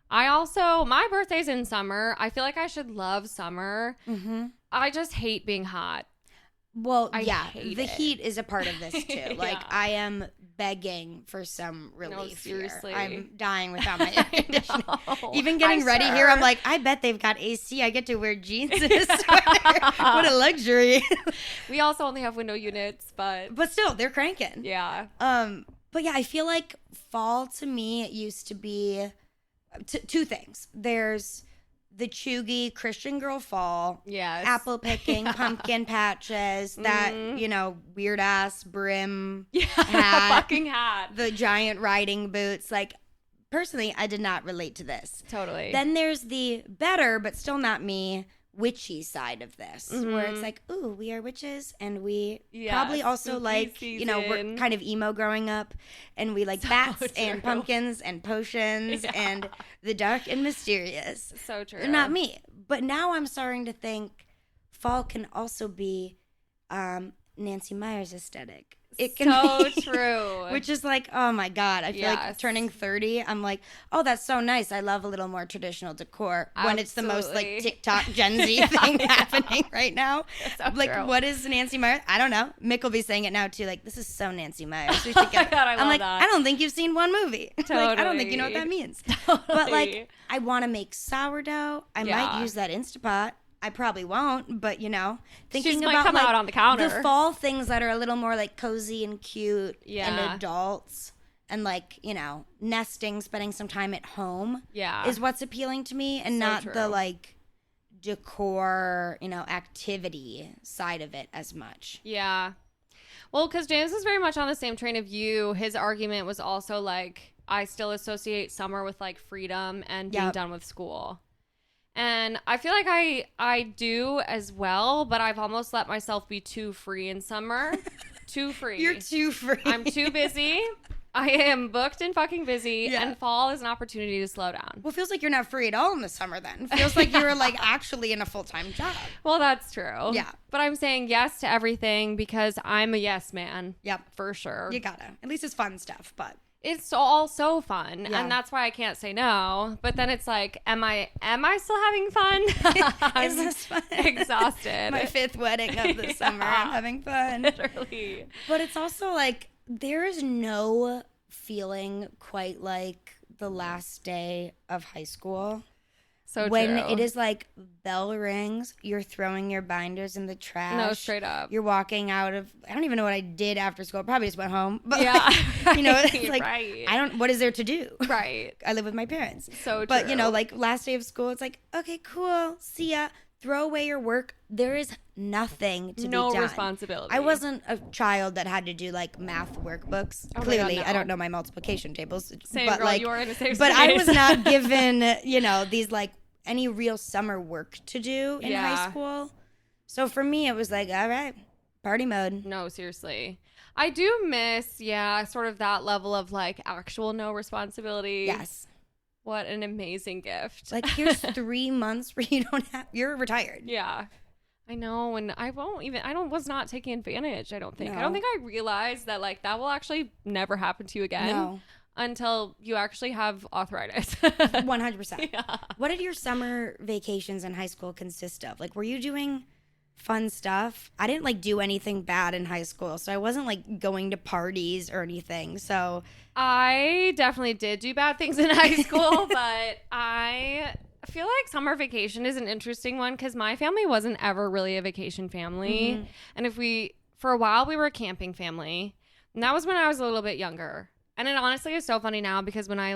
S1: My birthday's in summer. I feel like I should love summer. I just hate being hot.
S2: Well, the heat is a part of this too. Like I am begging for some relief.
S1: Seriously.
S2: Here. I'm dying without my air conditioning. Even getting ready here, I'm like, I bet they've got AC. I get to wear jeans and a sweater. What a luxury.
S1: We also only have window units, but
S2: still, they're cranking.
S1: Yeah.
S2: But yeah, I feel like fall to me it used to be two things. There's the chuggy Christian girl fall,
S1: yes,
S2: apple picking, pumpkin patches, that you know weird ass brim hat,
S1: fucking hat,
S2: the giant riding boots. Like personally, I did not relate to this.
S1: Totally.
S2: Then there's the better, but still not me, witchy side of this, where it's like, ooh, we are witches, and we probably also like season. You know, we're kind of emo growing up, and we like bats and pumpkins and potions and the dark and mysterious.
S1: So true.
S2: Not me, but now I'm starting to think fall can also be Nancy Meyers aesthetic. It can be
S1: true.
S2: Which is like, oh my God. I feel like turning 30, I'm like, oh, that's so nice. I love a little more traditional decor. Absolutely. When it's the most like TikTok Gen Z thing happening right now.
S1: So
S2: like,
S1: true.
S2: What is Nancy Meyers? I don't know. Mick will be saying it now too. Like, this is so Nancy Meyers. We should get
S1: God, I'm like,
S2: that. I don't think you've seen one movie.
S1: Totally.
S2: Like, I don't think you know what that means.
S1: Totally.
S2: But like, I want to make sourdough. I might use that Instapot. I probably won't, but thinking
S1: She
S2: about
S1: might come out on the counter.
S2: the fall things that are a little more like cozy and cute
S1: Yeah.
S2: and adults and like, nesting, spending some time at home
S1: Yeah.
S2: is what's appealing to me and
S1: So
S2: not
S1: true.
S2: the like decor, activity side of it as much.
S1: Yeah. Well, because James is very much on the same train of you. His argument was also like, I still associate summer with like freedom and being done with school. And I feel like I do as well, but I've almost let myself be too free in summer. Too free.
S2: You're too free.
S1: I'm too busy. I am booked and fucking busy, and fall is an opportunity to slow down.
S2: Well, it feels like you're not free at all in the summer then. It feels like you're like actually in a full-time job.
S1: Well, that's true.
S2: Yeah.
S1: But I'm saying yes to everything because I'm a yes man.
S2: Yep.
S1: For sure.
S2: You gotta. At least it's fun stuff, but.
S1: It's all so fun,
S2: Yeah.
S1: and that's why I can't say no. But then it's like, am I still having fun? I'm
S2: Is this fun?
S1: exhausted.
S2: My 5th wedding of the summer. I'm having fun.
S1: Literally.
S2: But it's also like there is no feeling quite like the last day of high school.
S1: So
S2: when
S1: true.
S2: it is like bell rings, you're throwing your binders in the trash.
S1: No, straight up.
S2: You're walking out of. I don't even know what I did after school. Probably just went home. But
S1: Yeah.
S2: it's like
S1: Right.
S2: I don't. What is there to do?
S1: Right.
S2: I live with my parents.
S1: So true.
S2: But like last day of school, it's like okay, cool, see ya. Throw away your work. There is nothing to be done.
S1: No responsibility.
S2: I wasn't a child that had to do like math workbooks.
S1: Oh my
S2: Clearly,
S1: God, no.
S2: I don't know my multiplication tables.
S1: Same
S2: but
S1: girl,
S2: like,
S1: you are in a safe
S2: but I
S1: space.
S2: was not given, these like any real summer work to do in
S1: Yeah.
S2: high school. So for me, it was like, all right, party mode.
S1: No, seriously. I do miss, sort of that level of like actual no responsibility.
S2: Yes.
S1: What an amazing gift.
S2: Like here's 3 months where you're retired.
S1: Yeah. I know, and was not taking advantage, I don't think.
S2: No.
S1: I don't think I realized that like that will actually never happen to you again.
S2: No.
S1: Until you actually have arthritis.
S2: 100%.
S1: Yeah.
S2: What did your summer vacations in high school consist of? Like, were you doing fun stuff? I didn't like do anything bad in high school, so I wasn't like going to parties or anything. So
S1: I definitely did do bad things in high school, but I feel like summer vacation is an interesting one because my family wasn't ever really a vacation family. And for a while, we were a camping family. And that was when I was a little bit younger. And it honestly is so funny now because when I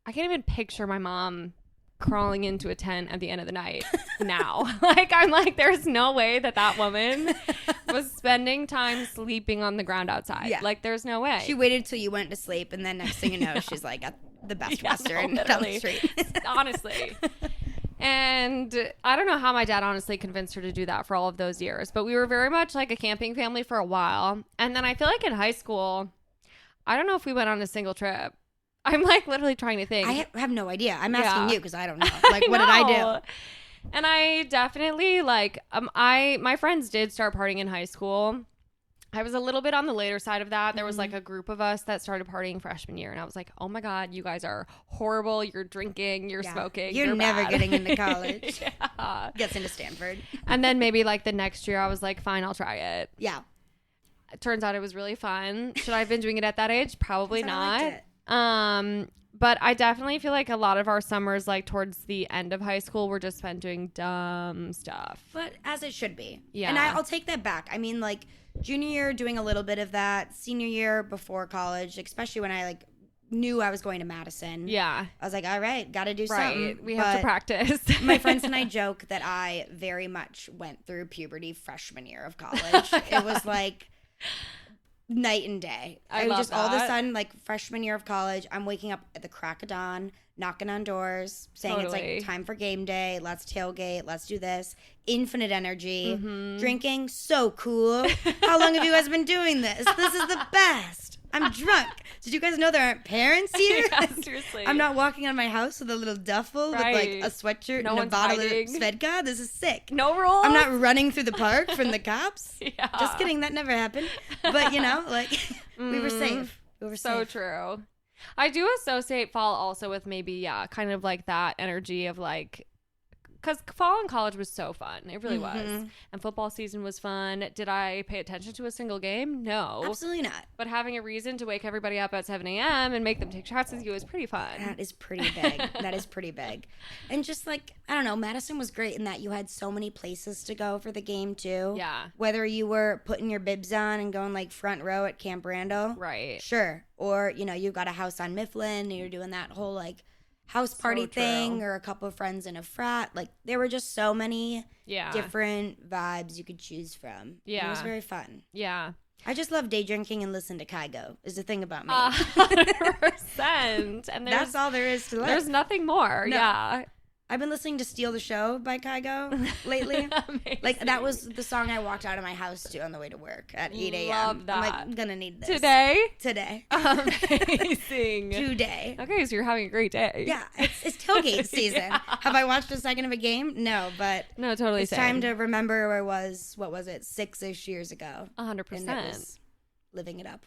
S1: can't even picture my mom crawling into a tent at the end of the night now. I'm like, there's no way that woman was spending time sleeping on the ground outside.
S2: Yeah.
S1: Like, there's no way.
S2: she waited till you went to sleep, and then next thing you know, she's like at the Best Western
S1: no,
S2: down the
S1: literally.
S2: street.
S1: Honestly. And I don't know how my dad honestly convinced her to do that for all of those years. But we were very much like a camping family for a while. And then I feel like in high school, I don't know if we went on a single trip. I'm like literally trying to think.
S2: I have no idea. I'm asking you because I don't know. Like,
S1: I
S2: what did I
S1: know.
S2: do?
S1: And I definitely my friends did start partying in high school. I was a little bit on the later side of that. There was like a group of us that started partying freshman year, and I was like, oh my God, you guys are horrible. You're drinking, you're smoking.
S2: You're never
S1: bad.
S2: getting into college.
S1: Yeah.
S2: Gets into Stanford.
S1: And then maybe like the next year I was like, fine, I'll try it.
S2: Yeah.
S1: It turns out it was really fun. Should I have been doing it at that age? Probably
S2: I liked
S1: not.
S2: it.
S1: But I definitely feel like a lot of our summers, like towards the end of high school, were just spent doing dumb stuff.
S2: But as it should be.
S1: Yeah.
S2: And I'll take that back. I mean, like, junior year, doing a little bit of that. Senior year, before college, especially when I, like, knew I was going to Madison.
S1: Yeah.
S2: I was like, all right, got to do
S1: Right.
S2: something.
S1: We have to
S2: But
S1: practice.
S2: my friends and I joke that I very much went through puberty freshman year of college. It was like night and day.
S1: I
S2: was
S1: love
S2: just all of a
S1: that.
S2: sudden, like freshman year of college, I'm waking up at the crack of dawn, knocking on doors, saying it's
S1: Totally.
S2: like time for game day. Let's tailgate. Let's do this. Infinite energy.
S1: Mm-hmm.
S2: Drinking. So cool. How long have you guys been doing this? This is the best. I'm drunk. Did you guys know there aren't parents here?
S1: Yeah, seriously.
S2: I'm not walking out of my house with a little duffel with like
S1: Right.
S2: a sweatshirt
S1: No
S2: and a
S1: one's
S2: bottle
S1: hiding.
S2: of Svedka. This is sick.
S1: No rules.
S2: I'm not running through the park from the cops.
S1: Yeah.
S2: Just kidding. That never happened. But, like, we were safe. We were
S1: So
S2: safe.
S1: true. I do associate fall also with maybe, kind of like that energy of like because fall in college was so fun. It really was. And football season was fun. Did I pay attention to a single game? No.
S2: Absolutely not.
S1: But having a reason to wake everybody up at 7 a.m. and make them take shots with you is pretty fun.
S2: That is pretty big. That is pretty big. And just like, I don't know, Madison was great in that you had so many places to go for the game too.
S1: Yeah.
S2: Whether you were putting your bibs on and going like front row at Camp Randall.
S1: Right.
S2: Sure. Or, you know, you got a house on Mifflin and you're doing that whole like house party thing, or a couple of friends in a frat. Like, there were just so many different vibes you could choose from. Yeah. And it was very fun.
S1: Yeah.
S2: I just love day drinking and listen to Kygo is the thing about me.
S1: 100%. And
S2: that's all there is to life.
S1: There's nothing more. No. Yeah.
S2: I've been listening to Steal the Show by Kygo lately. Like, that was the song I walked out of my house to on the way to work at 8 a.m.
S1: Love that.
S2: I'm like, I'm going to need this.
S1: Today.
S2: Amazing. Today.
S1: Okay, so you're having a great day.
S2: Yeah, it's tailgate season. Have I watched a second of a game? No, but
S1: no, totally.
S2: It's time to remember where I was, what was it, 6-ish years ago.
S1: 100%.
S2: And it was living it up.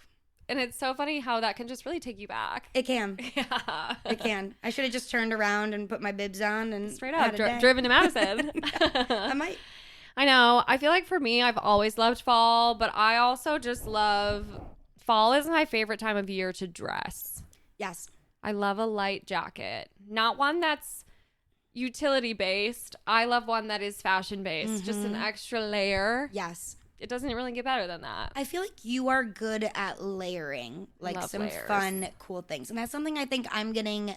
S1: And it's so funny how that can just really take you back.
S2: It can. Yeah. It can. I should have just turned around and put my bibs on and
S1: straight up driven to Madison.
S2: I might.
S1: I know. I feel like for me, I've always loved fall, but I also just love fall is my favorite time of year to dress.
S2: Yes.
S1: I love a light jacket. Not one that's utility based. I love one that is fashion based. Just an extra layer.
S2: Yes.
S1: It doesn't really get better than that.
S2: I feel like you are good at layering, like some fun, cool things. And that's something I think I'm getting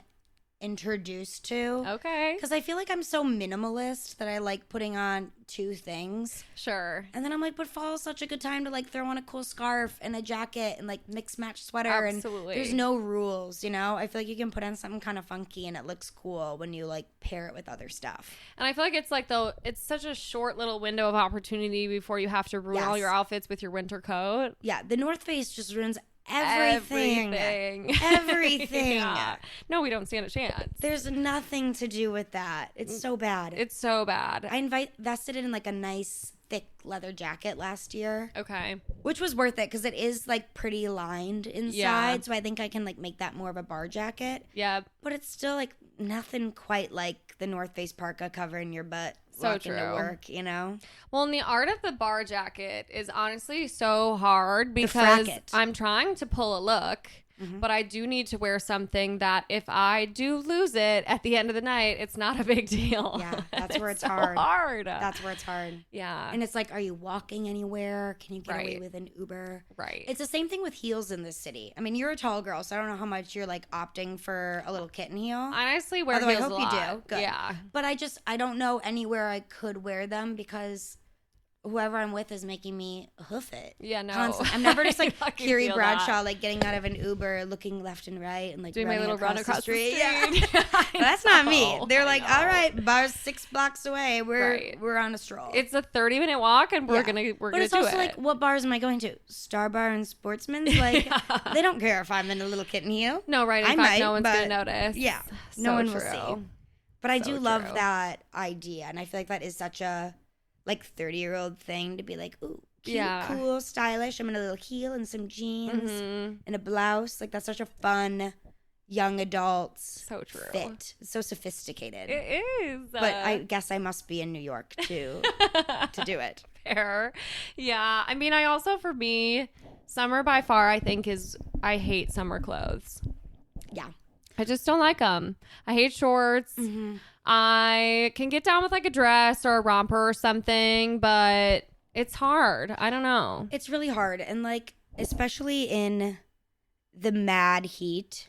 S2: introduced to.
S1: Okay.
S2: Because I feel like I'm so minimalist that I like putting on 2 things.
S1: Sure.
S2: And then I'm like, but fall is such a good time to like throw on a cool scarf and a jacket and like mix match sweater.
S1: Absolutely.
S2: And there's no rules, you know? I feel like you can put on something kind of funky and it looks cool when you like pair it with other stuff.
S1: And I feel like it's like it's such a short little window of opportunity before you have to ruin all your outfits with your winter coat.
S2: Yeah. The North Face just ruins everything.
S1: Yeah. No, we don't stand a chance.
S2: There's nothing to do with that. It's so bad.
S1: It's so bad.
S2: I invested in like a nice thick leather jacket last year.
S1: Okay.
S2: Which was worth it because it is like pretty lined inside. Yeah. So I think I can like make that more of a bar jacket.
S1: Yeah.
S2: But it's still like nothing quite like the North Face parka covering your butt.
S1: So true.
S2: To work, you know?
S1: Well, and the art of the bar jacket is honestly so hard because I'm trying to pull a look, but I do need to wear something that if I do lose it at the end of the night, it's not a big deal.
S2: Yeah, that's where it's
S1: so
S2: hard. That's where it's hard.
S1: Yeah.
S2: And it's like, are you walking anywhere? Can you get away with an Uber?
S1: Right.
S2: It's the same thing with heels in this city. I mean, you're a tall girl, so I don't know how much you're like opting for a little kitten heel.
S1: I honestly wear heels
S2: I hope
S1: a lot.
S2: You do. Good.
S1: Yeah.
S2: But I don't know anywhere I could wear them because whoever I'm with is making me hoof it.
S1: Yeah, no.
S2: Constantly. I'm never just like Carrie Bradshaw, like getting out of an Uber, looking left and right, and like
S1: doing my little run across the street.
S2: Yeah. That's not me. They're like, all right, bar's 6 blocks away. We're on a stroll.
S1: It's a 30-minute walk, and we're gonna do it.
S2: But it's also like, what bars am I going to? Star Bar and Sportsman's? Like, they don't care if I'm in a little kitten heel.
S1: No, right. In fact, no one's gonna notice.
S2: Yeah, no one will see. But I do love that idea, and I feel like that is such a like 30-year-old thing to be like, ooh, cute, cool, stylish. I'm in a little heel and some jeans and a blouse. Like, that's such a fun young adult fit. It's so sophisticated.
S1: It is.
S2: But I guess I must be in New York to do it.
S1: Fair. Yeah. I mean, I also, for me, summer by far, I think I hate summer clothes.
S2: Yeah.
S1: I just don't like them. I hate shorts. I can get down with like a dress or a romper or something, but it's hard. I don't know.
S2: It's really hard. And like, especially in the mad heat,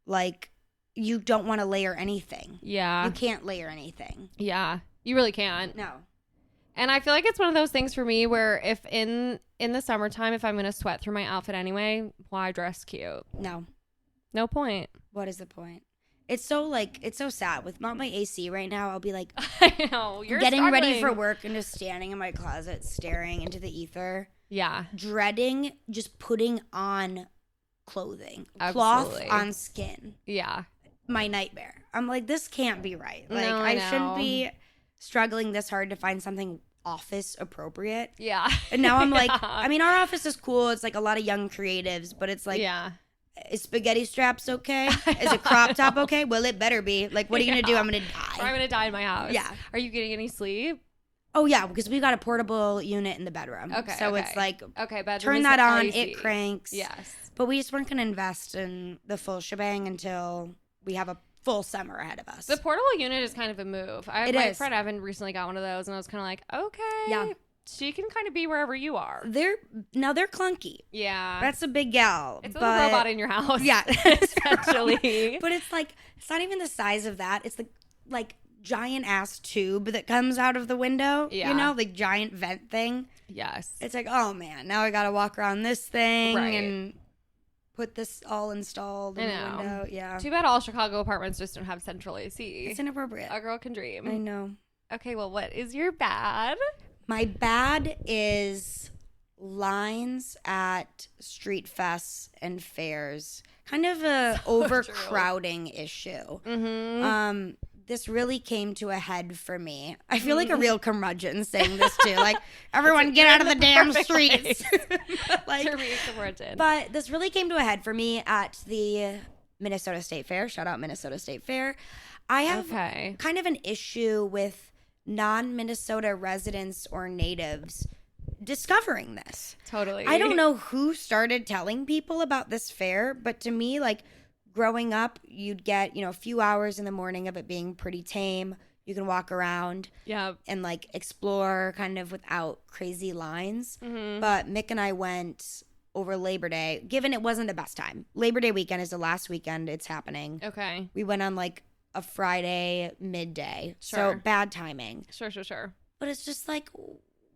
S2: like you don't want to layer anything.
S1: Yeah.
S2: You can't layer anything.
S1: Yeah. You really can't.
S2: No.
S1: And I feel like it's one of those things for me where if in the summertime, if I'm going to sweat through my outfit anyway, why dress cute? No point.
S2: What is the point? It's so sad. Without my AC right now, I'll be like,
S1: I know, you're
S2: getting
S1: struggling.
S2: ready for work and just standing in my closet, staring into the ether.
S1: Yeah.
S2: Dreading just putting on clothing.
S1: Absolutely.
S2: Cloth on skin.
S1: Yeah.
S2: My nightmare. I'm like, this can't be right. Like,
S1: no,
S2: I shouldn't be struggling this hard to find something office appropriate.
S1: Yeah.
S2: And now I'm like, I mean, our office is cool. It's like a lot of young creatives, but it's like, is spaghetti straps okay? Is a crop top okay? Well, it better be. Like, what are you going to do? I'm going to die.
S1: Or I'm going to die in my house.
S2: Yeah.
S1: Are you getting any sleep?
S2: Oh, yeah, because we got a portable unit in the bedroom.
S1: Okay.
S2: So it's like,
S1: bedroom
S2: turn that on,
S1: AC.
S2: it cranks.
S1: Yes.
S2: But we just weren't going to invest in the full shebang until we have a full summer ahead of us.
S1: The portable unit is kind of a move. My friend Evan recently got one of those, and I was kind of like, okay.
S2: Yeah.
S1: She can kind of be wherever you are.
S2: They're clunky.
S1: Yeah.
S2: That's a big gal.
S1: It's a little robot in your house.
S2: Yeah.
S1: Essentially.
S2: But it's like, it's not even the size of that. It's the, like, giant ass tube that comes out of the window.
S1: Yeah.
S2: You know, like giant vent thing.
S1: Yes.
S2: It's like, oh man, now I gotta walk around this thing and put this all installed in the window. Yeah.
S1: Too bad all Chicago apartments just don't have central AC.
S2: It's inappropriate.
S1: A girl can dream.
S2: I know.
S1: Okay, well, what is your bad?
S2: My bad is lines at street fests and fairs. Kind of a overcrowding issue. Mm-hmm. This really came to a head for me. I feel like a real curmudgeon saying this too. Like, everyone get out of the damn streets. But this really came to a head for me at the Minnesota State Fair. Shout out Minnesota State Fair. I have kind of an issue with non-Minnesota residents or natives discovering this.
S1: Totally.
S2: I don't know who started telling people about this fair, but to me, like, growing up, you'd get, a few hours in the morning of it being pretty tame. You can walk around and, like, explore kind of without crazy lines. Mm-hmm. But Mick and I went over Labor Day, given it wasn't the best time. Labor Day weekend is the last weekend it's happening.
S1: Okay.
S2: We went on, like, a Friday midday.
S1: Sure.
S2: So bad timing.
S1: Sure.
S2: But it's just like,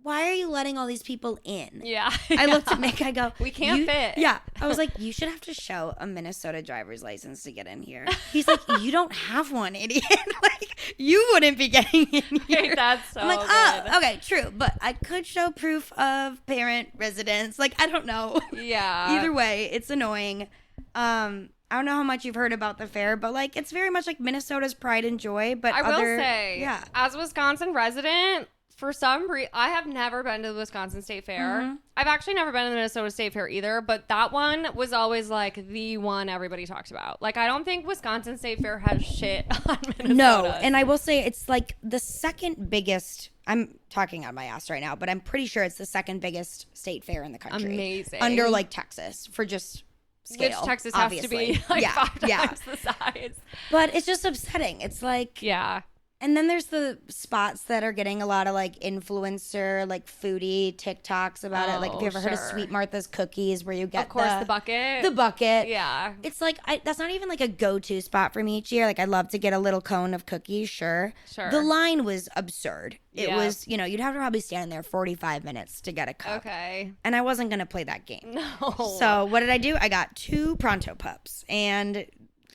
S2: why are you letting all these people in?
S1: Yeah.
S2: I looked at Mick, I go,
S1: we can't fit.
S2: Yeah. I was like, you should have to show a Minnesota driver's license to get in here. He's like, you don't have one, idiot. Like, you wouldn't be getting in here.
S1: That's so
S2: I'm like,
S1: good.
S2: oh, okay, true. But I could show proof of parent residence. Like, I don't know.
S1: Yeah.
S2: Either way, it's annoying. I don't know how much you've heard about the fair, but, like, it's very much like Minnesota's pride and joy. But
S1: I will say, as a Wisconsin resident, for some reason, I have never been to the Wisconsin State Fair. Mm-hmm. I've actually never been to the Minnesota State Fair either, but that one was always, like, the one everybody talks about. Like, I don't think Wisconsin State Fair has shit on Minnesota.
S2: No, and I will say it's, like, the second biggest, I'm talking out of my ass right now, but I'm pretty sure it's the second biggest state fair in the country.
S1: Amazing.
S2: Under, like, Texas, for just scale.
S1: Which Texas
S2: obviously.
S1: has to be, like, 5 times the size.
S2: But it's just upsetting. It's like...
S1: Yeah.
S2: And then there's the spots that are getting a lot of, like, influencer, like, foodie TikToks about it. Like, if you ever heard of Sweet Martha's Cookies, where you get,
S1: of course, the bucket.
S2: The bucket.
S1: Yeah.
S2: It's like, that's not even, like, a go-to spot for me each year. Like, I'd love to get a little cone of cookies, sure. The line was absurd. It was, you'd have to probably stand in there 45 minutes to get a cup.
S1: Okay.
S2: And I wasn't going to play that game.
S1: No.
S2: So, what did I do? I got 2 Pronto Pups and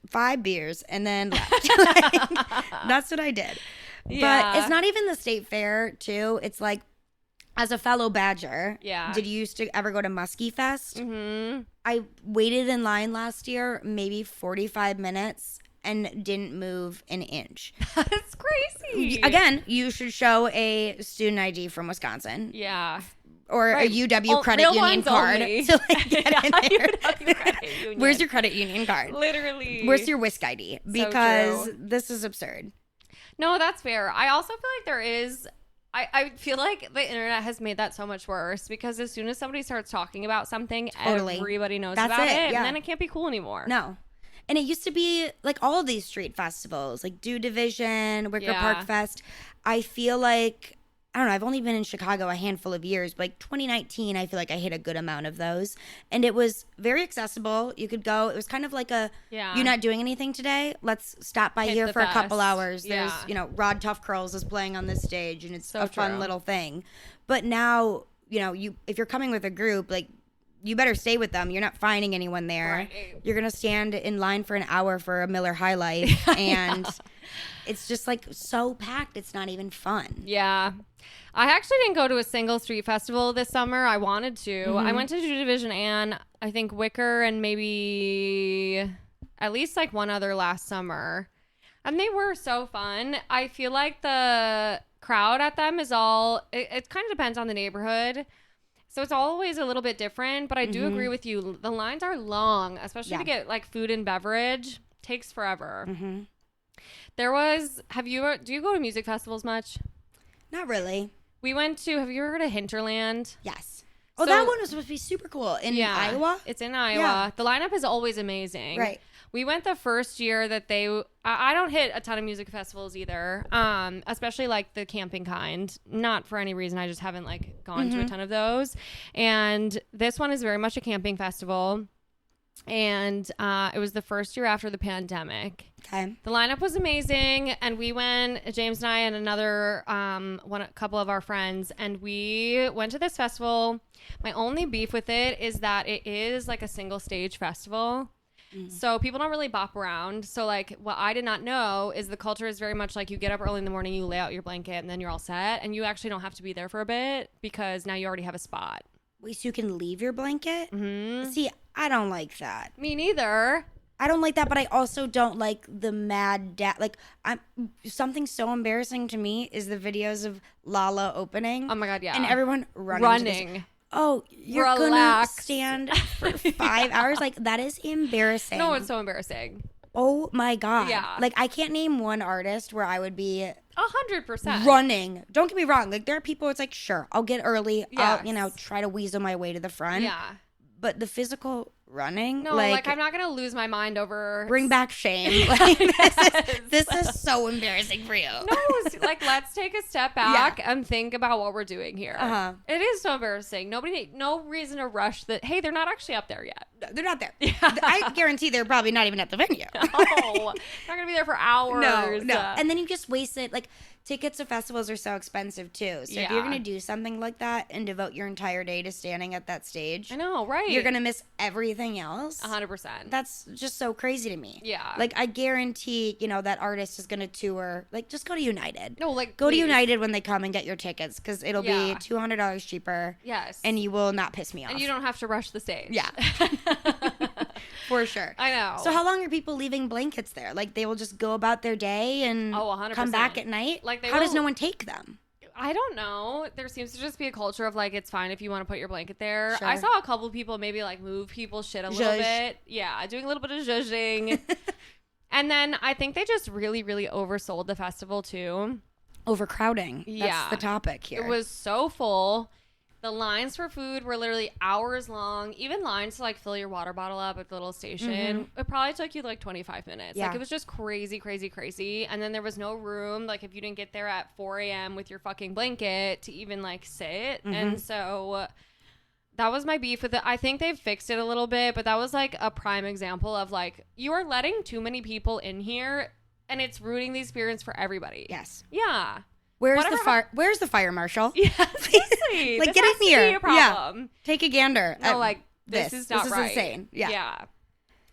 S2: 5 beers and then left. That's what I did.
S1: Yeah.
S2: But it's not even the state fair, too. It's like, as a fellow Badger, did you used to ever go to Muskie Fest?
S1: Mm-hmm.
S2: I waited in line last year, maybe 45 minutes, and didn't move an inch.
S1: That's crazy.
S2: Again, you should show a student ID from Wisconsin.
S1: Yeah.
S2: Or a UW credit union card to, like, get in there.
S1: UW credit union.
S2: Where's your credit union card?
S1: Literally.
S2: Where's your Whisk ID? Because this is absurd.
S1: No, that's fair. I also feel like there is... I feel like the internet has made that so much worse, because as soon as somebody starts talking about something, everybody knows about it. And then it can't be cool anymore.
S2: No. And it used to be, like, all of these street festivals, like Do Division, Wicker Park Fest. I feel like... I don't know, I've only been in Chicago a handful of years, but, like, 2019, I feel like I hit a good amount of those. And it was very accessible. You could go. It was kind of like a, you're not doing anything today? Let's stop by here for a couple hours. There's, Rod Tough Curls is playing on this stage, and it's a fun little thing. But now, if you're coming with a group, like, you better stay with them. You're not finding anyone there.
S1: Right.
S2: You're going to stand in line for an hour for a Miller High Life. And it's just, like, so packed. It's not even fun.
S1: Yeah. I actually didn't go to a single street festival this summer. I wanted to. Mm-hmm. I went to Do Division and I think Wicker and maybe at least, like, one other last summer. And they were so fun. I feel like the crowd at them is all... It kind of depends on the neighborhood. So it's always a little bit different, but I do agree with you. The lines are long, especially to get like food and beverage. Takes forever. There was, do you go to music festivals much?
S2: Not really.
S1: We went to, have you ever heard of Hinterland?
S2: Yes. Oh, that one was supposed to be super cool. In Iowa?
S1: It's in Iowa. Yeah. The lineup is always amazing.
S2: Right.
S1: We went the first year that I don't hit a ton of music festivals either, especially like the camping kind. Not for any reason. I just haven't like gone to a ton of those. And this one is very much a camping festival. And it was the first year after the pandemic.
S2: Okay.
S1: The lineup was amazing, and we went, James and I and another a couple of our friends, and we went to this festival. My only beef with it is that it is like a single stage festival. So people don't really bop around. So like what I did not know is the culture is very much like you get up early in the morning, you lay out your blanket, and then you're all set, and you actually don't have to be there for a bit because now you already have a spot.
S2: Wait, so you can leave your blanket? See, I don't like that.
S1: Me neither.
S2: I don't like that, but I also don't like the mad like something so embarrassing to me is the videos of Lala opening.
S1: Oh my God, yeah.
S2: And everyone running. Oh, you're gonna stand for 5 hours? Like, that is embarrassing.
S1: No, it's so embarrassing.
S2: Oh my God.
S1: Yeah.
S2: Like, I can't name one artist where I would be
S1: 100%
S2: running. Don't get me wrong. Like, there are people, it's like, sure, I'll get early.
S1: Yes.
S2: I'll, try to weasel my way to the front.
S1: Yeah.
S2: But the physical running,
S1: no, like I'm not gonna lose my mind over.
S2: Bring back shame. Like, this is so embarrassing for you.
S1: No, like let's take a step back and think about what we're doing here. It is so embarrassing. No reason to rush that. Hey, they're not actually up there yet.
S2: They're not there. Yeah. I guarantee they're probably not even at the venue.
S1: No, not gonna be there for hours.
S2: No. And then you just waste it. Like, tickets to festivals are so expensive too. So if you're gonna do something like that and devote your entire day to standing at that stage,
S1: I know, right?
S2: You're gonna miss everything else.
S1: 100%.
S2: That's just so crazy to me.
S1: Yeah.
S2: Like, I guarantee, that artist is gonna tour. Like, just go to United.
S1: No, like
S2: go to United when they come and get your tickets because it'll be $200 cheaper.
S1: Yes.
S2: And you will not piss me off.
S1: And you don't have to rush the stage.
S2: Yeah. For sure.
S1: I know.
S2: So how long are people leaving blankets there? Like, they will just go about their day and
S1: 100%.
S2: come back at night?
S1: Like,
S2: how does no one take them?
S1: I don't know. There seems to just be a culture of like, it's fine if you want to put your blanket there.
S2: Sure.
S1: I saw a couple people maybe like move people's shit a little bit. Yeah, doing a little bit of zhuzhing. And then I think they just really, really oversold the festival too.
S2: Overcrowding. That's the topic here.
S1: It was so full. The lines for food were literally hours long. Even lines to like fill your water bottle up at the little station. It probably took you like 25 minutes.
S2: Yeah.
S1: Like, it was just crazy, crazy, crazy. And then there was no room. Like, if you didn't get there at 4 a.m. with your fucking blanket to even like sit. And so that was my beef with it. I think they've fixed it a little bit, but that was like a prime example of like, you are letting too many people in here and it's ruining the experience for everybody.
S2: Yes.
S1: Yeah.
S2: Where's the fire marshal?
S1: Yeah, seriously.
S2: Like,
S1: this
S2: get in here.
S1: A problem.
S2: Yeah. Take a gander.
S1: No, like, this is not right.
S2: This is insane. Yeah.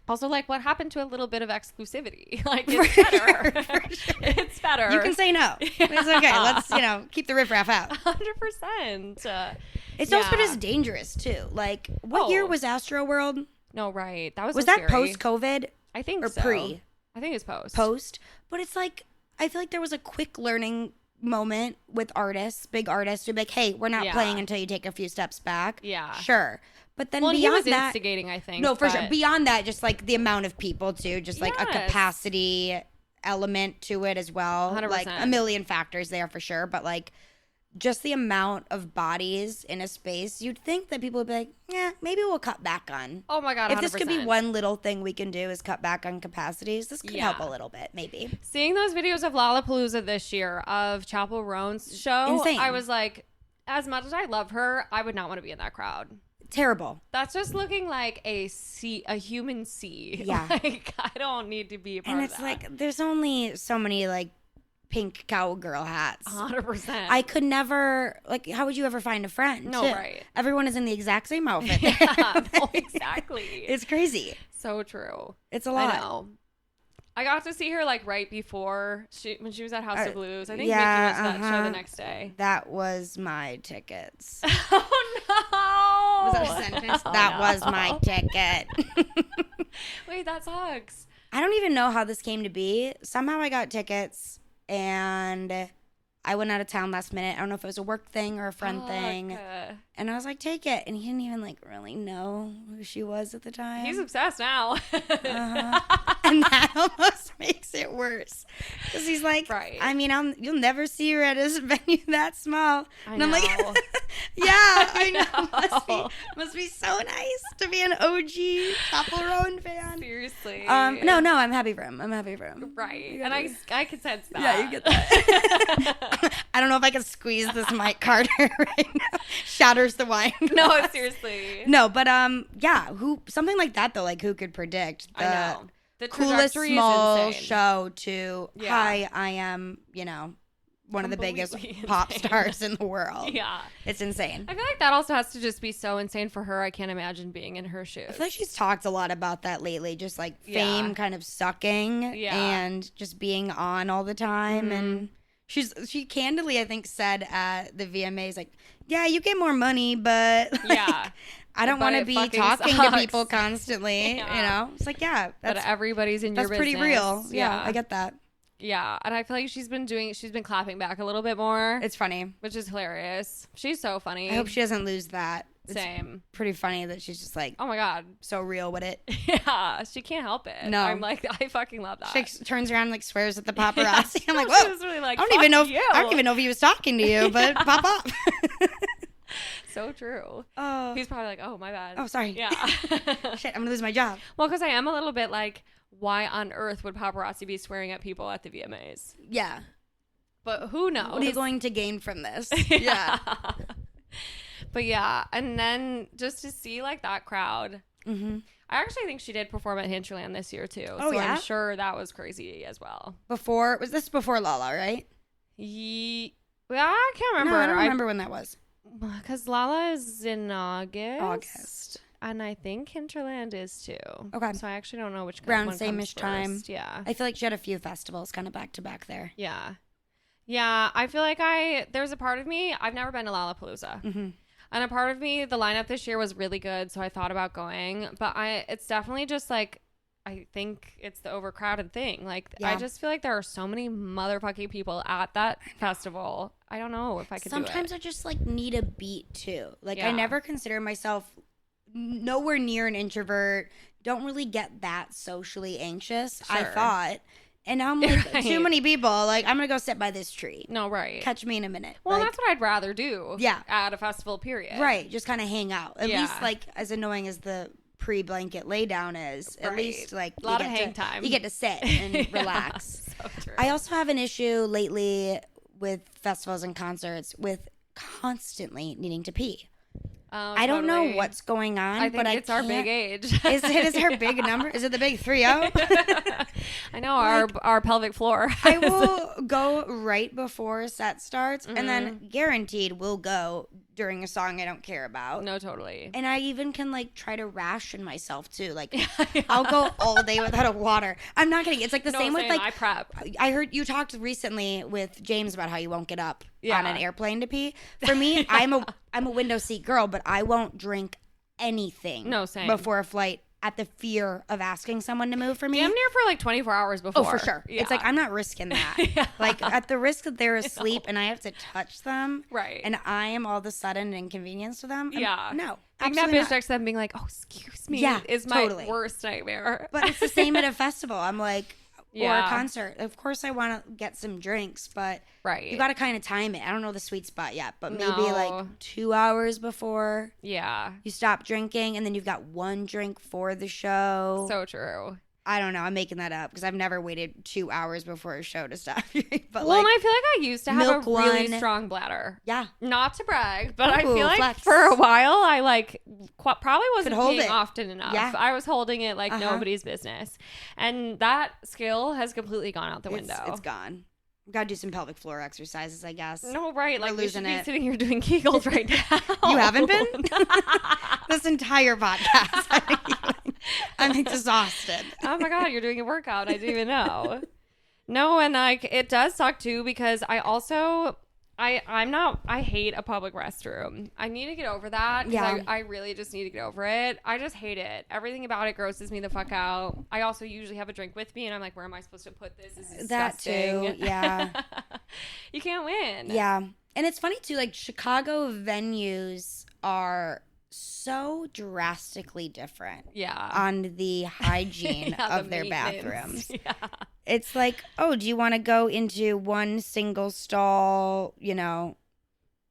S1: Also, like, what happened to a little bit of exclusivity? Like, it's better.
S2: Sure.
S1: It's better.
S2: You can say no. It's okay. Let's, keep the riffraff out.
S1: 100%.
S2: It's also just dangerous, too. Like, what year was Astroworld?
S1: No, right. That was
S2: that
S1: scary.
S2: post-COVID?
S1: I think
S2: or
S1: so.
S2: pre?
S1: I think it's post.
S2: Post. But it's like, I feel like there was a quick learning moment with big artists to be like, hey, we're not playing until you take a few steps back.
S1: Yeah.
S2: Sure. But then beyond
S1: he was
S2: that,
S1: instigating, I think.
S2: No, for sure. Beyond that, just like the amount of people too, just like a
S1: Yes.
S2: capacity element to it as well.
S1: 100%.
S2: Like a million factors there for sure. But like just the amount of bodies in a space, you'd think that people would be like, yeah, maybe we'll cut back on.
S1: Oh my God, 100%.
S2: If this could be one little thing we can do is cut back on capacities, this could help a little bit, maybe.
S1: Seeing those videos of Lollapalooza this year, of Chapel Roan's show,
S2: Insane.
S1: I was like, as much as I love her, I would not want to be in that crowd.
S2: Terrible.
S1: That's just looking like a human sea.
S2: Yeah.
S1: Like, I don't need to be a part
S2: and
S1: of that.
S2: it's like, there's only so many like pink cowgirl hats.
S1: 100%.
S2: I could never, like, how would you ever find a friend?
S1: No,
S2: too?
S1: right.
S2: Everyone is in the exact same outfit.
S1: Yeah, no, exactly.
S2: It's crazy.
S1: So true.
S2: It's a lot.
S1: I know. I got to see her like right before when she was at House of Blues. I think
S2: yeah,
S1: Mickey was at that show the next day.
S2: That was my tickets.
S1: Oh no!
S2: Was that a sentence? That was my ticket.
S1: Wait, that sucks.
S2: I don't even know how this came to be. Somehow I got tickets and I went out of town last minute. I don't know if it was a work thing or a friend thing. And I was like, take it. And he didn't even like really know who she was at the time.
S1: He's obsessed now.
S2: And that almost makes it worse. Because he's like,
S1: right.
S2: I mean, you'll never see her at a venue that small. And I'm like, yeah, I know. Must be so nice to be an OG Chaperone fan.
S1: Seriously.
S2: No, I'm happy for him.
S1: Right. And I can sense that.
S2: Yeah, you get that. I don't know if I can squeeze this mic harder right now. Shatters the wine.
S1: No, seriously.
S2: No, but yeah, something like that though, like who could predict
S1: I know. The
S2: coolest
S1: trajectory
S2: small
S1: is insane.
S2: show to hi, I am, one of the biggest pop stars in the world.
S1: Yeah.
S2: It's insane.
S1: I feel like that also has to just be so insane for her. I can't imagine being in her shoes.
S2: I feel like she's talked a lot about that lately, just like fame kind of sucking and just being on all the time. And she candidly, I think, said at the VMAs, like, yeah, you get more money, but like, I don't want to be talking to people constantly. It's like,
S1: but everybody's in your business.
S2: That's pretty real. Yeah, I get that.
S1: Yeah, and I feel like she's been clapping back a little bit more.
S2: It's funny,
S1: which is hilarious. She's so funny.
S2: I hope she doesn't lose that.
S1: Same.
S2: It's pretty funny that she's just like,
S1: oh my god,
S2: so real with it.
S1: Yeah, she can't help it.
S2: No,
S1: I'm like, I fucking love that.
S2: She turns around and like swears at the paparazzi. I'm like, whoa.
S1: Really like,
S2: I don't even know if he was talking to you, but pop up.
S1: So true. He's probably like, oh, my bad.
S2: Oh, sorry.
S1: Yeah.
S2: Shit, I'm gonna lose my job.
S1: Well, because I am a little bit like, why on earth would paparazzi be swearing at people at the VMAs?
S2: Yeah.
S1: But who knows?
S2: What are you going to gain from this?
S1: Yeah. But yeah, and then just to see like that crowd. I actually think she did perform at Hinterland this year too.
S2: Oh,
S1: so I'm sure that was crazy as well.
S2: Was this before Lala, right?
S1: Well, I can't remember.
S2: No, I don't remember when that was.
S1: Because Lala is in
S2: August.
S1: And I think Hinterland is too.
S2: Okay.
S1: So I actually don't know which
S2: around
S1: one
S2: same-ish time.
S1: Yeah.
S2: I feel like she had a few festivals kind of back to back there.
S1: Yeah. Yeah. I feel like there's a part of me, I've never been to Lollapalooza. And a part of me, the lineup this year was really good. So I thought about going. But it's definitely just like, I think it's the overcrowded thing. Like, I just feel like there are so many motherfucking people at that festival. I don't know if I could
S2: Sometimes
S1: do it.
S2: I just, like, need a beat, too. Like, I never consider myself nowhere near an introvert. Don't really get that socially anxious, I thought. And now I'm like, too many people. Like, I'm going to go sit by this tree.
S1: No, right.
S2: Catch me in a minute.
S1: Well,
S2: like,
S1: that's what I'd rather do.
S2: Yeah.
S1: At a festival, period.
S2: Right. Just kind of hang out. At least, like, as annoying as the pre-blanket lay down is, at least like
S1: a lot of hang time.
S2: You get to sit and relax.
S1: So true.
S2: I also have an issue lately with festivals and concerts with constantly needing to pee. I don't know what's going on,
S1: I think
S2: but
S1: it's our big age.
S2: Is our big number? Is it the big 3-0?
S1: I know, our pelvic floor.
S2: I will go right before a set starts, and then guaranteed will go during a song I don't care about.
S1: No, totally.
S2: And I even can like try to ration myself too. Like I'll go all day without a water. I'm not kidding. It's like the same with like
S1: I prep.
S2: I heard you talked recently with James about how you won't get up on an airplane to pee. For me, I'm a window seat girl, but I won't drink anything before a flight at the fear of asking someone to move for me.
S1: Damn near for like 24 hours before.
S2: Oh, for sure. Yeah. It's like, I'm not risking that. Like, at the risk that they're asleep and I have to touch them.
S1: Right.
S2: And I am all of a sudden an inconvenience to them.
S1: Yeah.
S2: No.
S1: Being that bitch next to them being like, oh, excuse me. Is my worst nightmare.
S2: But it's the same at a festival. I'm like, or a concert. Of course I want to get some drinks, but you got to kind of time it. I don't know the sweet spot yet, but maybe like 2 hours before you stop drinking, and then you've got one drink for the show.
S1: So true.
S2: I don't know. I'm making that up because I've never waited 2 hours before a show to stop drinking. But
S1: well, and I feel like I used to have a really strong bladder.
S2: Yeah.
S1: Not to brag, but I feel like for a while I like probably wasn't peeing often enough. Yeah. I was holding it like nobody's business. And that skill has completely gone out the window.
S2: It's gone. We've got to do some pelvic floor exercises, I guess.
S1: No, right. Like, we should be sitting here doing Kegels right now.
S2: You haven't been? This entire podcast. I'm exhausted.
S1: Oh, my God. You're doing a workout. I didn't even know. No, and, like, it does suck, too, because I also... I hate a public restroom. I need to get over that.
S2: Yeah.
S1: I really just need to get over it. I just hate it. Everything about it grosses me the fuck out. I also usually have a drink with me and I'm like, where am I supposed to put this? This is disgusting.
S2: That too. Yeah.
S1: You can't win.
S2: Yeah. And it's funny too, like Chicago venues are so drastically different on the hygiene of their bathrooms. Yeah. It's like, oh, do you want to go into one single stall, you know,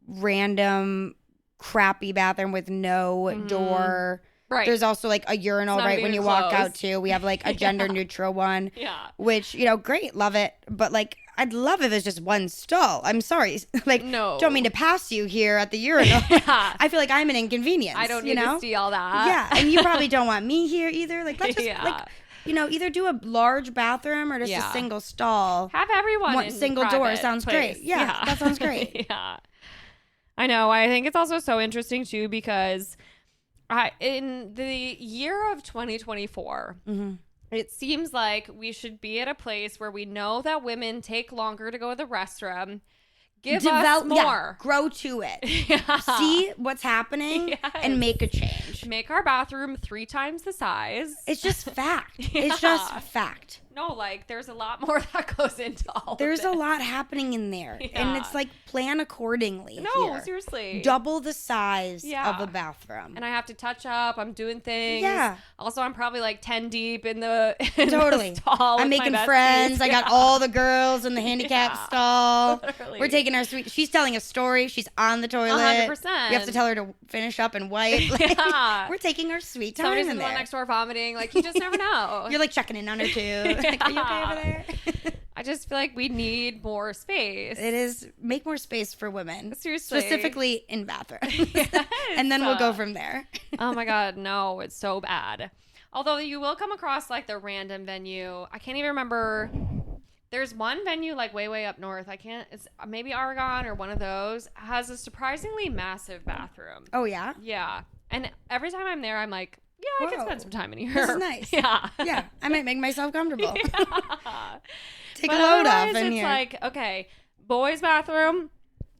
S2: random crappy bathroom with no door? Right. There's also like a urinal right when you walk out too. We have like a gender neutral one. Yeah. Which, you know, great, love it. But like, I'd love if it's just one stall. I'm sorry. Like, no. Don't mean to pass you here at the urinal. I feel like I'm an inconvenience.
S1: I don't need to see all that.
S2: Yeah. And you probably don't want me here either. Like, let's just like, you know, either do a large bathroom or just a single stall.
S1: Have everyone in
S2: single door sounds great. Yeah, that sounds great.
S1: Yeah. I know. I think it's also so interesting too because in the year of 2024, it seems like we should be at a place where we know that women take longer to go to the restroom. Give us more.
S2: Yeah, grow to it. See what's happening and make a change.
S1: Make our bathroom 3 times the size.
S2: It's just fact. It's just fact.
S1: No, like, there's a lot more that goes into all
S2: There's
S1: of
S2: a lot happening in there. And it's like, plan accordingly.
S1: No,
S2: here.
S1: Seriously.
S2: Double the size of a bathroom.
S1: And I have to touch up. I'm doing things.
S2: Yeah.
S1: Also, I'm probably like 10 deep in the
S2: totally.
S1: The stall.
S2: I'm making friends. I got all the girls in the handicap stall. Literally. We're taking our sweet. She's telling a story. She's on the toilet.
S1: 100%.
S2: We have to tell her to finish up and wipe. Like, we're taking our sweet time.
S1: Somebody's
S2: in
S1: the
S2: there.
S1: one next door vomiting. Like, you just never know.
S2: You're like checking in on her too. Like, are you okay over there?
S1: I just feel like we need more space.
S2: It is. Make more space for women.
S1: Seriously.
S2: Specifically in bathrooms. Yes. And then we'll go from there.
S1: Oh my God. No, it's so bad. Although you will come across like the random venue. I can't even remember. There's one venue like way up north. It's maybe Oregon or one of those. Has a surprisingly massive bathroom.
S2: Oh, yeah?
S1: Yeah. And every time I'm there, I'm like, yeah, I can spend some time in here.
S2: This is nice.
S1: Yeah.
S2: Yeah. I might make myself comfortable.
S1: Yeah.
S2: Take a load off in
S1: it's
S2: here.
S1: Like, okay, boys' bathroom,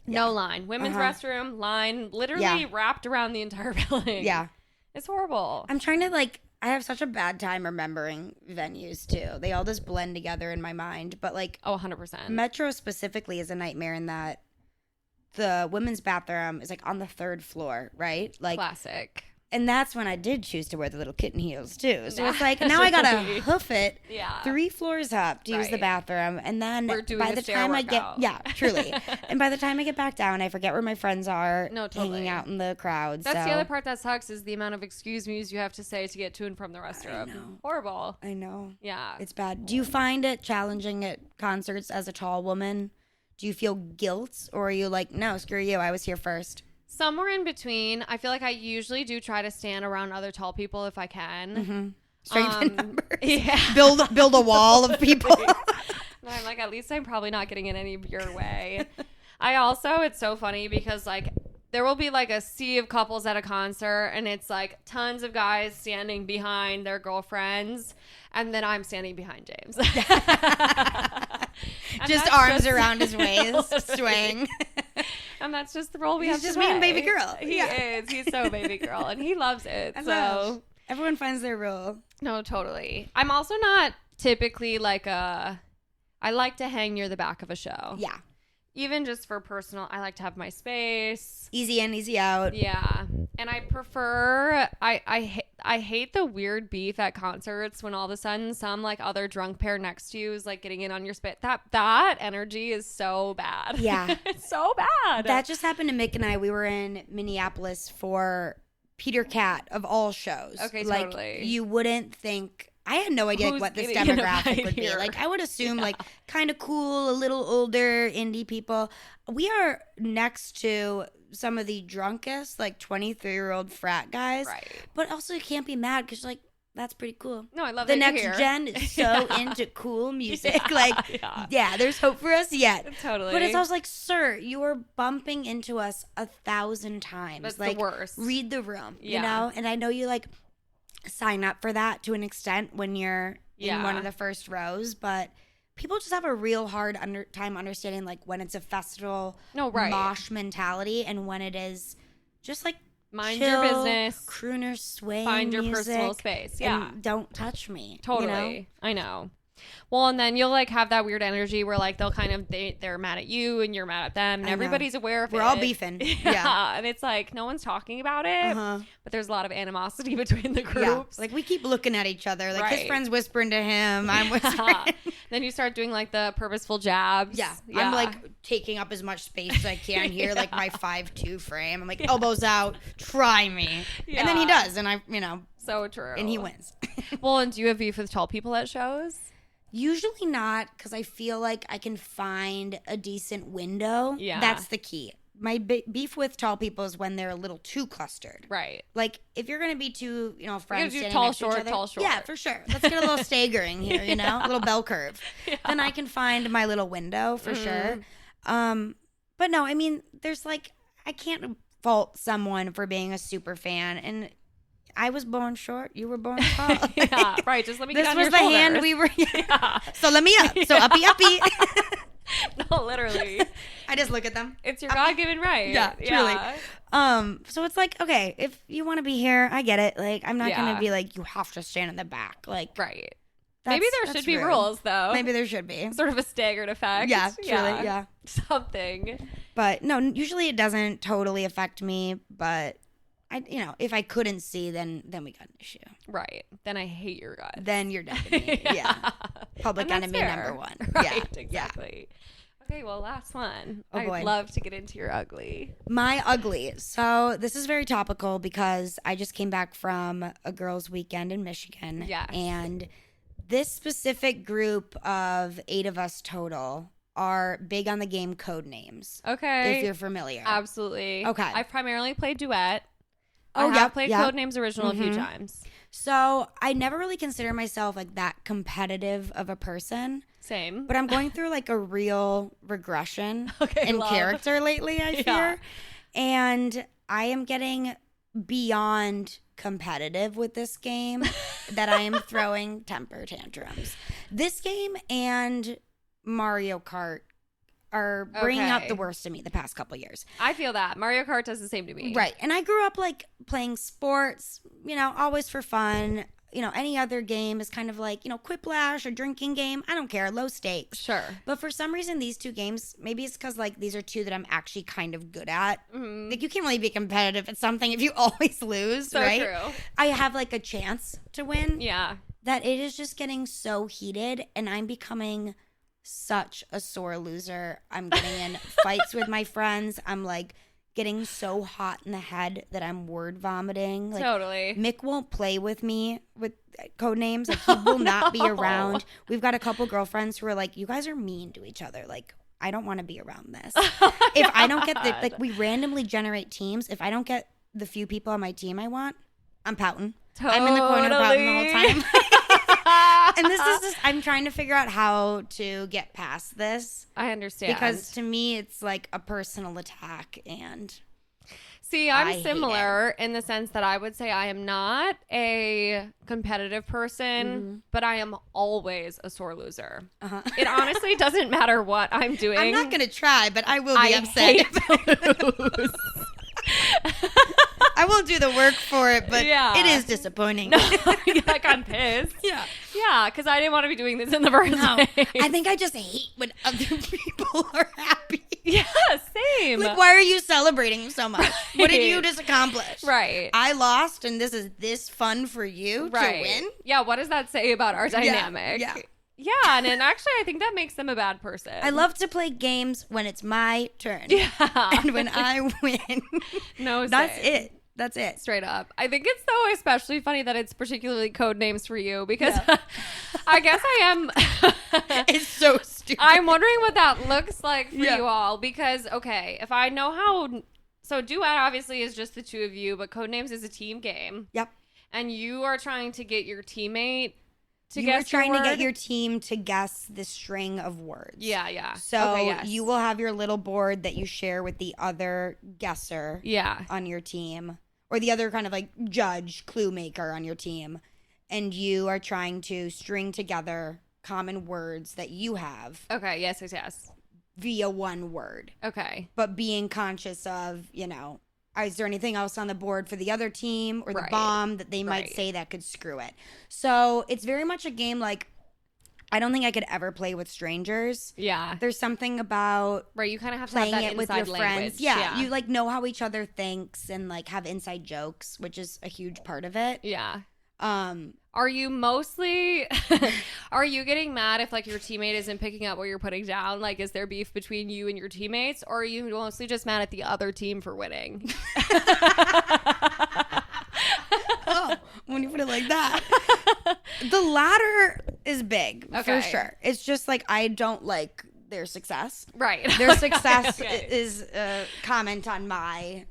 S1: no line. Women's restroom, line, literally wrapped around the entire building.
S2: Yeah.
S1: It's horrible.
S2: I'm trying to I have such a bad time remembering venues too. They all just blend together in my mind. But like,
S1: 100%.
S2: Metro specifically is a nightmare in that the women's bathroom is like on the 3rd floor, right? Like
S1: classic.
S2: And that's when I did choose to wear the little kitten heels too. So it's like, now I gotta hoof it 3 floors up to use the bathroom. And then by the time I get, truly. And by the time I get back down, I forget where my friends are hanging out in the crowd.
S1: That's the other part that sucks is the amount of excuse me's you have to say to get to and from the restroom. I know. Horrible.
S2: I know.
S1: Yeah.
S2: It's bad. Do you find it challenging at concerts as a tall woman? Do you feel guilt or are you like, no, screw you, I was here first?
S1: Somewhere in between. I feel like I usually do try to stand around other tall people if I can.
S2: Mm-hmm. Strengthen numbers.
S1: Yeah.
S2: Build a wall of people.
S1: And I'm like, at least I'm probably not getting in any of your way. It's so funny because like there will be like a sea of couples at a concert and it's like tons of guys standing behind their girlfriends and then I'm standing behind James.
S2: Just arms around his waist, swaying.
S1: And that's just the role we have to play.
S2: He's just being baby girl.
S1: He is. He's so baby girl. And he loves it.
S2: Everyone finds their role.
S1: No, totally. I'm also not typically like I like to hang near the back of a show.
S2: Yeah.
S1: Even just for personal, I like to have my space.
S2: Easy in, easy out.
S1: Yeah. And I prefer, I hate the weird beef at concerts when all of a sudden some like other drunk pair next to you is like getting in on your spit. That energy is so bad.
S2: Yeah.
S1: It's so bad.
S2: That just happened to Mick and I. We were in Minneapolis for Peter Cat of all shows.
S1: Okay,
S2: like,
S1: totally.
S2: You wouldn't think... I had no idea what this demographic would be. Like, I would assume, like, kind of cool, a little older indie people. We are next to some of the drunkest, like, 23-year-old frat guys.
S1: Right.
S2: But also, you can't be mad because, like, that's pretty cool.
S1: No, I love
S2: the next gen is so into cool music. There's hope for us yet.
S1: Totally.
S2: But it's also like, sir, you are bumping into us 1,000 times.
S1: That's
S2: like,
S1: the worst.
S2: Read the room, you know? And I know you, like, sign up for that to an extent when you're in one of the first rows, but people just have a real hard time understanding like when it's a festival mosh mentality and when it is just like
S1: mind
S2: chill,
S1: your business,
S2: crooner swing,
S1: find your
S2: music,
S1: personal space. Yeah,
S2: and don't touch me.
S1: Totally,
S2: you know?
S1: I know. Well, and then you'll like have that weird energy where like they'll kind of they're mad at you and you're mad at them and everybody's aware of it.
S2: We're all beefing. Yeah.
S1: And it's like no one's talking about it, but there's a lot of animosity between the groups.
S2: Yeah. Like we keep looking at each other. Like his friend's whispering to him. I'm whispering.
S1: Then you start doing like the purposeful jabs.
S2: Yeah. I'm like taking up as much space as I can here, like my 5'2" frame. I'm like elbows out, try me. Yeah. And then he does, and I,
S1: so true.
S2: And he wins.
S1: Well, and do you have beef with tall people at shows?
S2: Usually not, because I feel like I can find a decent window. Yeah. That's the key. My beef with tall people is when they're a little too clustered. Right. Like, if you're going to be two, friends standing
S1: tall,
S2: next to each other.
S1: Tall, short.
S2: Yeah, for sure. Let's get a little staggering here, a little bell curve. Yeah. Then I can find my little window for sure. But no, I mean, there's like, I can't fault someone for being a super fan. And I was born short. You were born tall.
S1: Yeah, right. Just let me get on your shoulders.
S2: This was the hand we were. Yeah. So let me up. So uppy, uppy.
S1: No, literally.
S2: I just look at them.
S1: It's your God-given right.
S2: Yeah, truly. So it's like, okay, if you want to be here, I get it. Like, I'm not going to be like, you have to stand in the back. Like,
S1: right. Maybe there should be rules, though.
S2: Maybe there should be.
S1: Sort of a staggered effect.
S2: Yeah, truly, yeah.
S1: Something.
S2: But no, usually it doesn't totally affect me, but if I couldn't see, then we got an issue.
S1: Right. Then I hate your guts.
S2: Then you're dead to me. Yeah. Public enemy number one.
S1: Right, yeah. Exactly. Yeah. Okay, well, last one.
S2: Oh, boy.
S1: I'd love to get into your ugly.
S2: My ugly. So this is very topical because I just came back from a girls' weekend in Michigan.
S1: Yes.
S2: And this specific group of 8 of us total are big on the game Codenames.
S1: Okay.
S2: If you're familiar.
S1: Absolutely.
S2: Okay.
S1: I've primarily played Duet.
S2: Oh,
S1: I have played Codenames Original a few times.
S2: So I never really consider myself like that competitive of a person.
S1: Same.
S2: But I'm going through like a real regression in character lately, I fear. And I am getting beyond competitive with this game that I am throwing temper tantrums. This game and Mario Kart are bringing out the worst of me the past couple years.
S1: I feel that. Mario Kart does the same to me.
S2: Right. And I grew up like playing sports, always for fun. Any other game is kind of like, quiplash or drinking game. I don't care. Low stakes.
S1: Sure.
S2: But for some reason, these two games, maybe it's because like these are two that I'm actually kind of good at. Mm-hmm. Like you can't really be competitive at something if you always lose, right? So true. I have like a chance to win.
S1: Yeah.
S2: That it is just getting so heated and I'm becoming such a sore loser. I'm getting in fights with my friends. I'm like getting so hot in the head that I'm word vomiting. Like,
S1: totally.
S2: Mick won't play with me with Codenames. Like he will not be around. We've got a couple girlfriends who are like, you guys are mean to each other. Like, I don't want to be around this. If I don't get we randomly generate teams. If I don't get the few people on my team I want, I'm pouting.
S1: Totally.
S2: I'm in the corner pouting the whole time. And this is just, I'm trying to figure out how to get past this.
S1: I understand.
S2: Because to me, it's like a personal attack. And
S1: see, I'm similar in the sense that I would say I am not a competitive person, but I am always a sore loser. Uh-huh. It honestly doesn't matter what I'm doing.
S2: I'm not going to try, but I will be upset.
S1: Hate to lose.
S2: I will do the work for it, but it is disappointing.
S1: No, like I'm pissed. Yeah, because I didn't want to be doing this in the first place.
S2: I think I just hate when other people are happy.
S1: Yeah, same.
S2: Like, why are you celebrating so much? What did you just accomplish?
S1: Right.
S2: I lost, and this is this fun for you to win?
S1: Yeah, what does that say about our dynamic? Yeah, and actually, I think that makes them a bad person.
S2: I love to play games when it's my turn. Yeah. And when I win.
S1: No,
S2: that's it. That's it.
S1: Straight up. I think it's, though, especially funny that it's particularly code names for you because I guess I am.
S2: It's so stupid.
S1: I'm wondering what that looks like for you all because, okay, if I know how. So, Duet obviously is just the two of you, but Codenames is a team game.
S2: Yep.
S1: And you are trying to get your teammate to
S2: you
S1: guess
S2: are trying
S1: your word?
S2: to get your team to guess the string of words.
S1: Yeah.
S2: So you will have your little board that you share with the other guesser on your team. Or the other kind of like judge, clue maker on your team. And you are trying to string together common words that you have.
S1: Okay, yes.
S2: Via one word.
S1: Okay.
S2: But being conscious of, is there anything else on the board for the other team or the bomb that they might say that could screw it? So it's very much a game like, I don't think I could ever play with strangers.
S1: Yeah.
S2: There's something about
S1: you kind of have to
S2: playing
S1: have that
S2: it with your
S1: language.
S2: friends. Yeah. You like know how each other thinks and like have inside jokes, which is a huge part of it.
S1: Yeah. Are you mostly are you getting mad if like your teammate isn't picking up what you're putting down? Like, is there beef between you and your teammates, or are you mostly just mad at the other team for winning?
S2: Oh, when you put it like that. The latter is big, for sure. It's just like I don't like their success.
S1: Right.
S2: Their success is a comment on my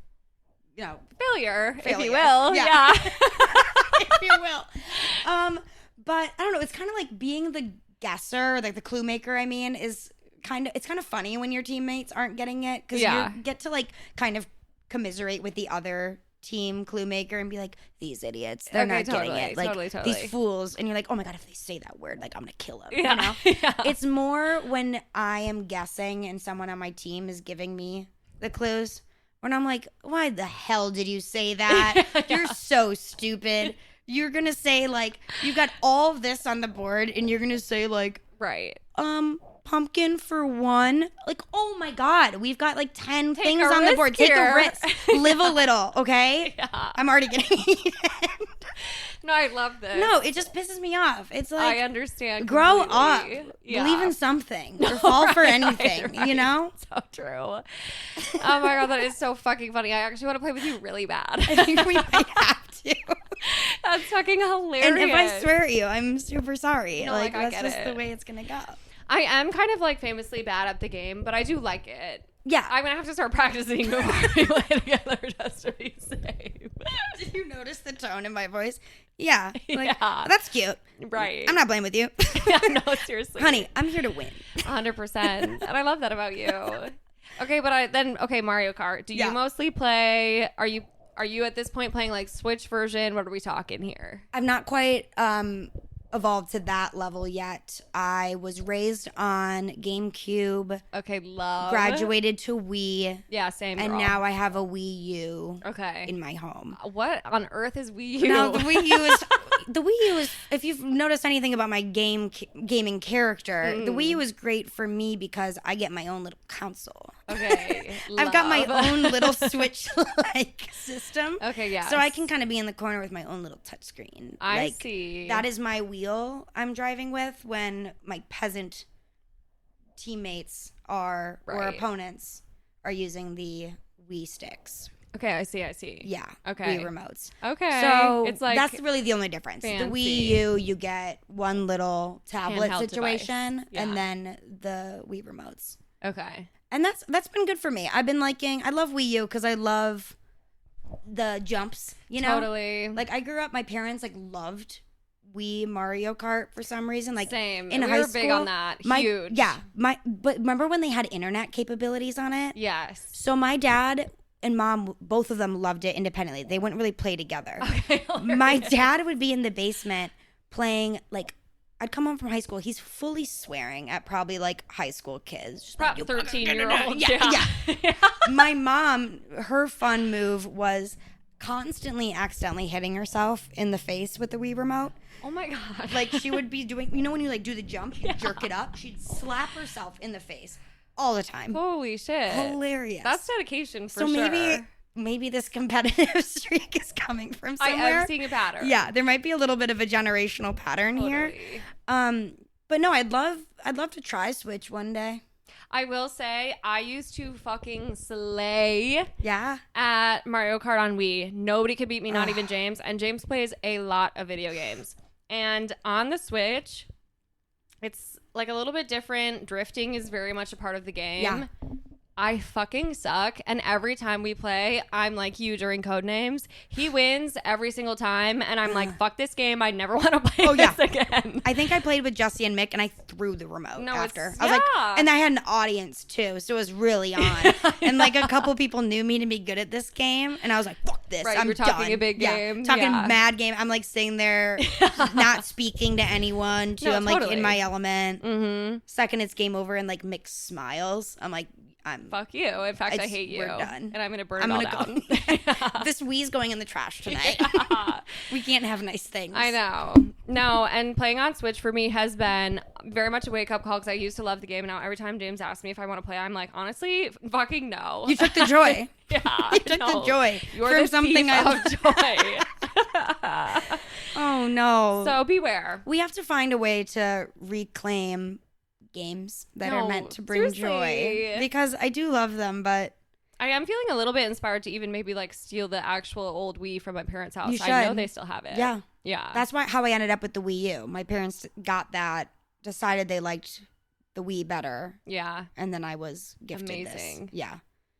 S1: failure, if you will. Yeah.
S2: If you will. But I don't know, it's kind of like being the guesser, like the clue maker, is it's kind of funny when your teammates aren't getting it, because you get to like kind of commiserate with the other team clue maker and be like, these idiots, they're not getting it, like
S1: totally.
S2: these fools, and you're like, oh my god, if they say that word, like I'm gonna kill them.
S1: Yeah.
S2: It's more when I am guessing and someone on my team is giving me the clues, when I'm like, why the hell did you say that? You're so stupid. You're gonna say like, you got all of this on the board and you're gonna say like, pumpkin for one. Like, oh my god, we've got like 10 things on the board. Take a risk. Live a little, okay? Yeah. I'm already getting heated.
S1: No, I love this.
S2: No, it just pisses me off. It's like,
S1: I understand.
S2: Grow
S1: completely.
S2: up. Yeah. Believe in something. Or fall for anything,
S1: So true. Oh my god, that is so fucking funny. I actually want to play with you really bad.
S2: I think we might have to.
S1: That's fucking hilarious.
S2: And if I swear at you, I'm super sorry.
S1: No,
S2: like
S1: I
S2: that's just the way it's gonna go.
S1: I am kind of like famously bad at the game, but I do like it.
S2: Yeah.
S1: I'm gonna have to start practicing before we play together just to be safe.
S2: Did you notice the tone in my voice? Yeah. Like,
S1: yeah.
S2: That's cute.
S1: Right.
S2: I'm not playing with you.
S1: Yeah, no, seriously.
S2: Honey, I'm here to win.
S1: 100%. And I love that about you. Okay, but Mario Kart. Do you mostly play, are you at this point playing like Switch version? What are we talking here?
S2: I'm not quite evolved to that level yet. I was raised on GameCube.
S1: Okay, love.
S2: Graduated to Wii.
S1: Yeah, same.
S2: And now I have a Wii U.
S1: Okay.
S2: In my home.
S1: What on earth is Wii U?
S2: No, the Wii U is. If you've noticed anything about my gaming character, the Wii U is great for me because I get my own little console.
S1: Okay.
S2: I've got my own little Switch-like system.
S1: Okay, yeah.
S2: So I can kind of be in the corner with my own little touchscreen.
S1: I see.
S2: That is my wheel I'm driving with when my peasant teammates or opponents are using the Wii sticks.
S1: Okay, I see.
S2: Yeah.
S1: Okay.
S2: Wii remotes.
S1: Okay.
S2: So
S1: it's like
S2: that's really the only difference.
S1: Fancy.
S2: The Wii U, you get one little tablet
S1: handheld
S2: situation,
S1: device.
S2: and then the Wii remotes.
S1: Okay.
S2: And that's been good for me. I love Wii U because I love the jumps,
S1: Totally.
S2: Like I grew up, my parents like loved Wii Mario Kart for some reason. Like
S1: same.
S2: In
S1: we
S2: high
S1: were
S2: school,
S1: big on that. Huge.
S2: Yeah. But remember when they had internet capabilities on it?
S1: Yes.
S2: So my dad and mom, both of them loved it independently. They wouldn't really play together.
S1: Okay,
S2: my dad would be in the basement playing, like, I'd come home from high school. He's fully swearing at probably like high school kids. Just
S1: like 13-year-olds.
S2: Yeah. My mom, her fun move was constantly accidentally hitting herself in the face with the Wii remote.
S1: Oh my god.
S2: Like she would be doing, when you like do the jump, you jerk it up. She'd slap herself in the face all the time.
S1: Holy shit.
S2: Hilarious.
S1: That's dedication for
S2: sure.
S1: So
S2: maybe this competitive streak is coming from somewhere.
S1: I am seeing a pattern.
S2: Yeah, there might be a little bit of a generational pattern here. But no, I'd love to try Switch one day.
S1: I will say I used to fucking slay
S2: at
S1: Mario Kart on Wii. Nobody could beat me, not even James. And James plays a lot of video games. And on the Switch, it's like a little bit different. Drifting is very much a part of the game.
S2: Yeah.
S1: I fucking suck. And every time we play, I'm like you during Codenames. He wins every single time. And I'm like, fuck this game. I never want to play this again.
S2: I think I played with Jesse and Mick and I threw the remote after.
S1: I was
S2: like, and I had an audience too. So it was really on. And like a couple people knew me to be good at this game. And I was like, fuck this.
S1: Right,
S2: I'm
S1: you're talking
S2: done.
S1: a big game.
S2: Talking mad game. I'm like sitting there, not speaking to anyone. I'm like in my element.
S1: Mm-hmm.
S2: Second, it's game over and like mixed smiles. I'm like,
S1: fuck you. In fact, I hate you.
S2: We're done.
S1: And I'm going to burn it all down.
S2: This Wii's going in the trash tonight. We can't have nice things.
S1: I know. No, and playing on Switch for me has been very much a wake-up call because I used to love the game. And now every time James asks me if I want to play, I'm like, honestly, fucking no.
S2: You took the joy.
S1: Yeah.
S2: You took the joy.
S1: You're
S2: from
S1: the
S2: something
S1: thief of joy.
S2: Oh, no.
S1: So beware.
S2: We have to find a way to reclaim games that are meant to bring joy, because I do love them, but
S1: I am feeling a little bit inspired to even maybe like steal the actual old Wii from my parents' house.
S2: You should.
S1: I know they still have it.
S2: Yeah. That's how I ended up with the Wii U. My parents got that, decided they liked the Wii better.
S1: Yeah.
S2: And then I was gifted
S1: Amazing.
S2: this. Yeah.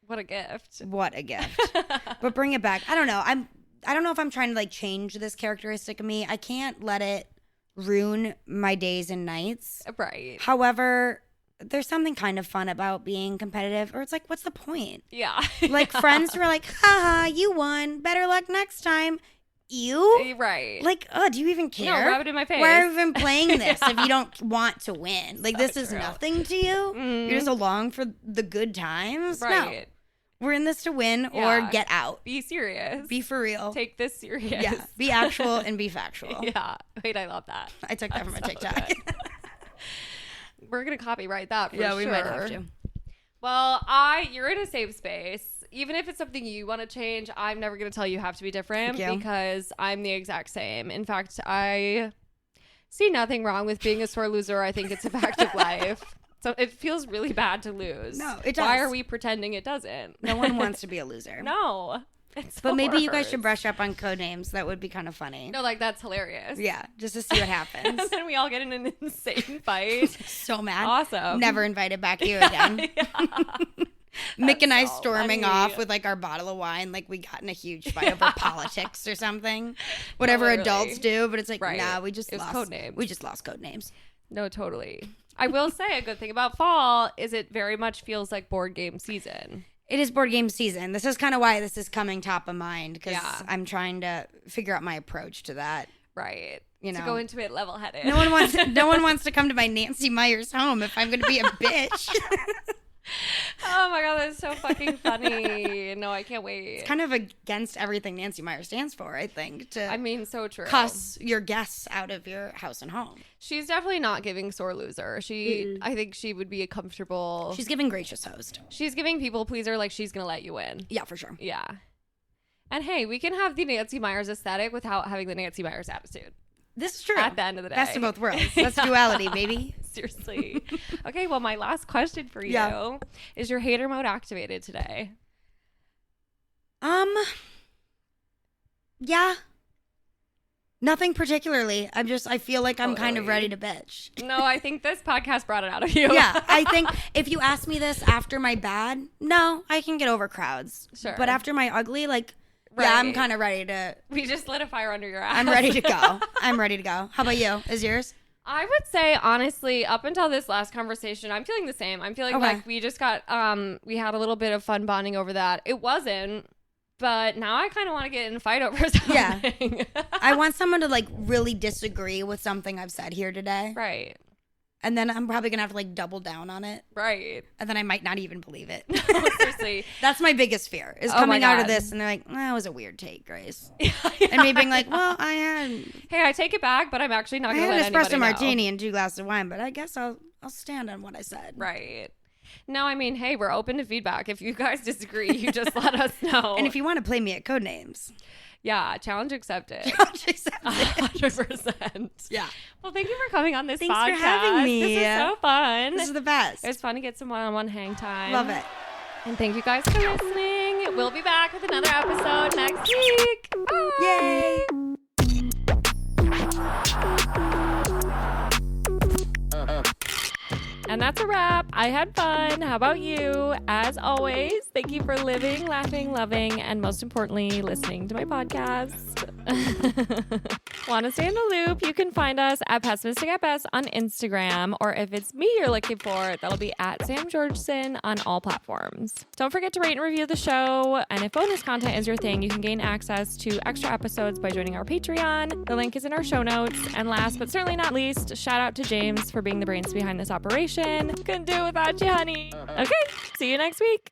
S1: What a gift.
S2: But bring it back. I don't know. I don't know if I'm trying to like change this characteristic of me. I can't let it ruin my days and nights.
S1: Right.
S2: However, there's something kind of fun about being competitive, or it's like, what's the point?
S1: Yeah.
S2: Like friends who are like, haha, you won. Better luck next time. You?
S1: Right.
S2: Like, oh, do you even care?
S1: No, rub it in my face.
S2: Why are we even playing this if you don't want to win? Like,
S1: So
S2: this is
S1: true.
S2: nothing to you?
S1: Mm.
S2: You're just along for the good times?
S1: Right.
S2: No. We're in this to win
S1: Yeah.
S2: or get out.
S1: Be serious.
S2: Be for real.
S1: Take this serious.
S2: Yeah. Be actual and be factual.
S1: Yeah. Wait, I love that.
S2: I took that from a
S1: so
S2: TikTok.
S1: We're going to copyright that for sure.
S2: Yeah, we might have to.
S1: Well, you're in a safe space. Even if it's something you want to change, I'm never going to tell you have to be different because I'm the exact same. In fact, I see nothing wrong with being a sore loser. I think it's a fact of life. So it feels really bad to lose.
S2: No, it does.
S1: Why are we pretending it doesn't?
S2: No one wants to be a loser.
S1: No.
S2: But maybe you guys should brush up on code names. That would be kind of funny.
S1: No, like that's hilarious.
S2: Yeah, just to see what happens.
S1: And then we all get in an insane fight.
S2: So mad.
S1: Awesome.
S2: Never invited back you again. Mick and I storming off with like our bottle of wine, like we got in a huge fight over politics or something. Whatever adults do, but it's like, nah, we just lost code names. We just lost code names.
S1: No, totally. I will say a good thing about fall is it very much feels like board game season.
S2: It is board game season. This is kind of why this is coming top of mind, because I'm trying to figure out my approach to that.
S1: Right.
S2: You know,
S1: to go into it level-headed.
S2: No one wants to come to my Nancy Meyers home if I'm going to be a bitch.
S1: Oh my god, that's so fucking funny. No, I can't wait.
S2: It's kind of against everything Nancy Meyers stands for, I think.
S1: So true.
S2: Cuss your guests out of your house and home.
S1: She's definitely not giving sore loser. I think she would be a comfortable.
S2: She's giving gracious host.
S1: She's giving people pleaser, like she's gonna let you in.
S2: Yeah, for sure.
S1: Yeah. And hey, we can have the Nancy Meyers aesthetic without having the Nancy Meyers attitude.
S2: This is true.
S1: At the end of the day.
S2: Best of both worlds. That's duality, baby.
S1: Seriously. Okay, well, my last question for you is your hater mode activated today?
S2: Yeah. Nothing particularly. I feel like I'm kind of ready to bitch.
S1: No, I think this podcast brought it out of you.
S2: Yeah, I think if you ask me this after my bad, no, I can get over crowds.
S1: Sure.
S2: But after my ugly, yeah, I'm kind of ready to.
S1: We just lit a fire under your ass.
S2: I'm ready to go. How about you? Is yours?
S1: I would say, honestly, up until this last conversation, I'm feeling the same. I'm feeling like we just got, we had a little bit of fun bonding over that. It wasn't, but now I kind of want to get in a fight over something.
S2: Yeah. I want someone to, really disagree with something I've said here today.
S1: Right.
S2: And then I'm probably going to have to, double down on it.
S1: Right.
S2: And then I might not even believe it.
S1: No, seriously.
S2: That's my biggest fear, is coming out of this and they're like, that was a weird take, Grace. Yeah. And me being like, well,
S1: Hey, I take it back, but I'm actually not going to let anybody know.
S2: I had an espresso martini and 2 glasses of wine, but I guess I'll stand on what I said.
S1: Right. No, I mean, hey, we're open to feedback. If you guys disagree, you just let us know.
S2: And if you want to play me at Codenames.
S1: Yeah, challenge accepted.
S2: 100%.
S1: Yeah. Well, thank you for coming on this podcast.
S2: Thanks for having me.
S1: This is so fun.
S2: This is the best.
S1: It was fun to get some one-on-one hang time.
S2: Love it.
S1: And thank you guys for listening. We'll be back with another episode next week. Bye.
S2: Yay.
S1: And that's a wrap. I had fun. How about you? As always, thank you for living, laughing, loving, and most importantly, listening to my podcast. Want to stay in the loop? You can find us at Pessimistic at Best on Instagram, or if it's me you're looking for, that'll be at Sam Georgeson on all platforms. Don't forget to rate and review the show, and if bonus content is your thing, you can gain access to extra episodes by joining our Patreon. The link is in our show notes. And last but certainly not least, shout out to James for being the brains behind this operation. Couldn't do it without you, honey. Okay, see you next week.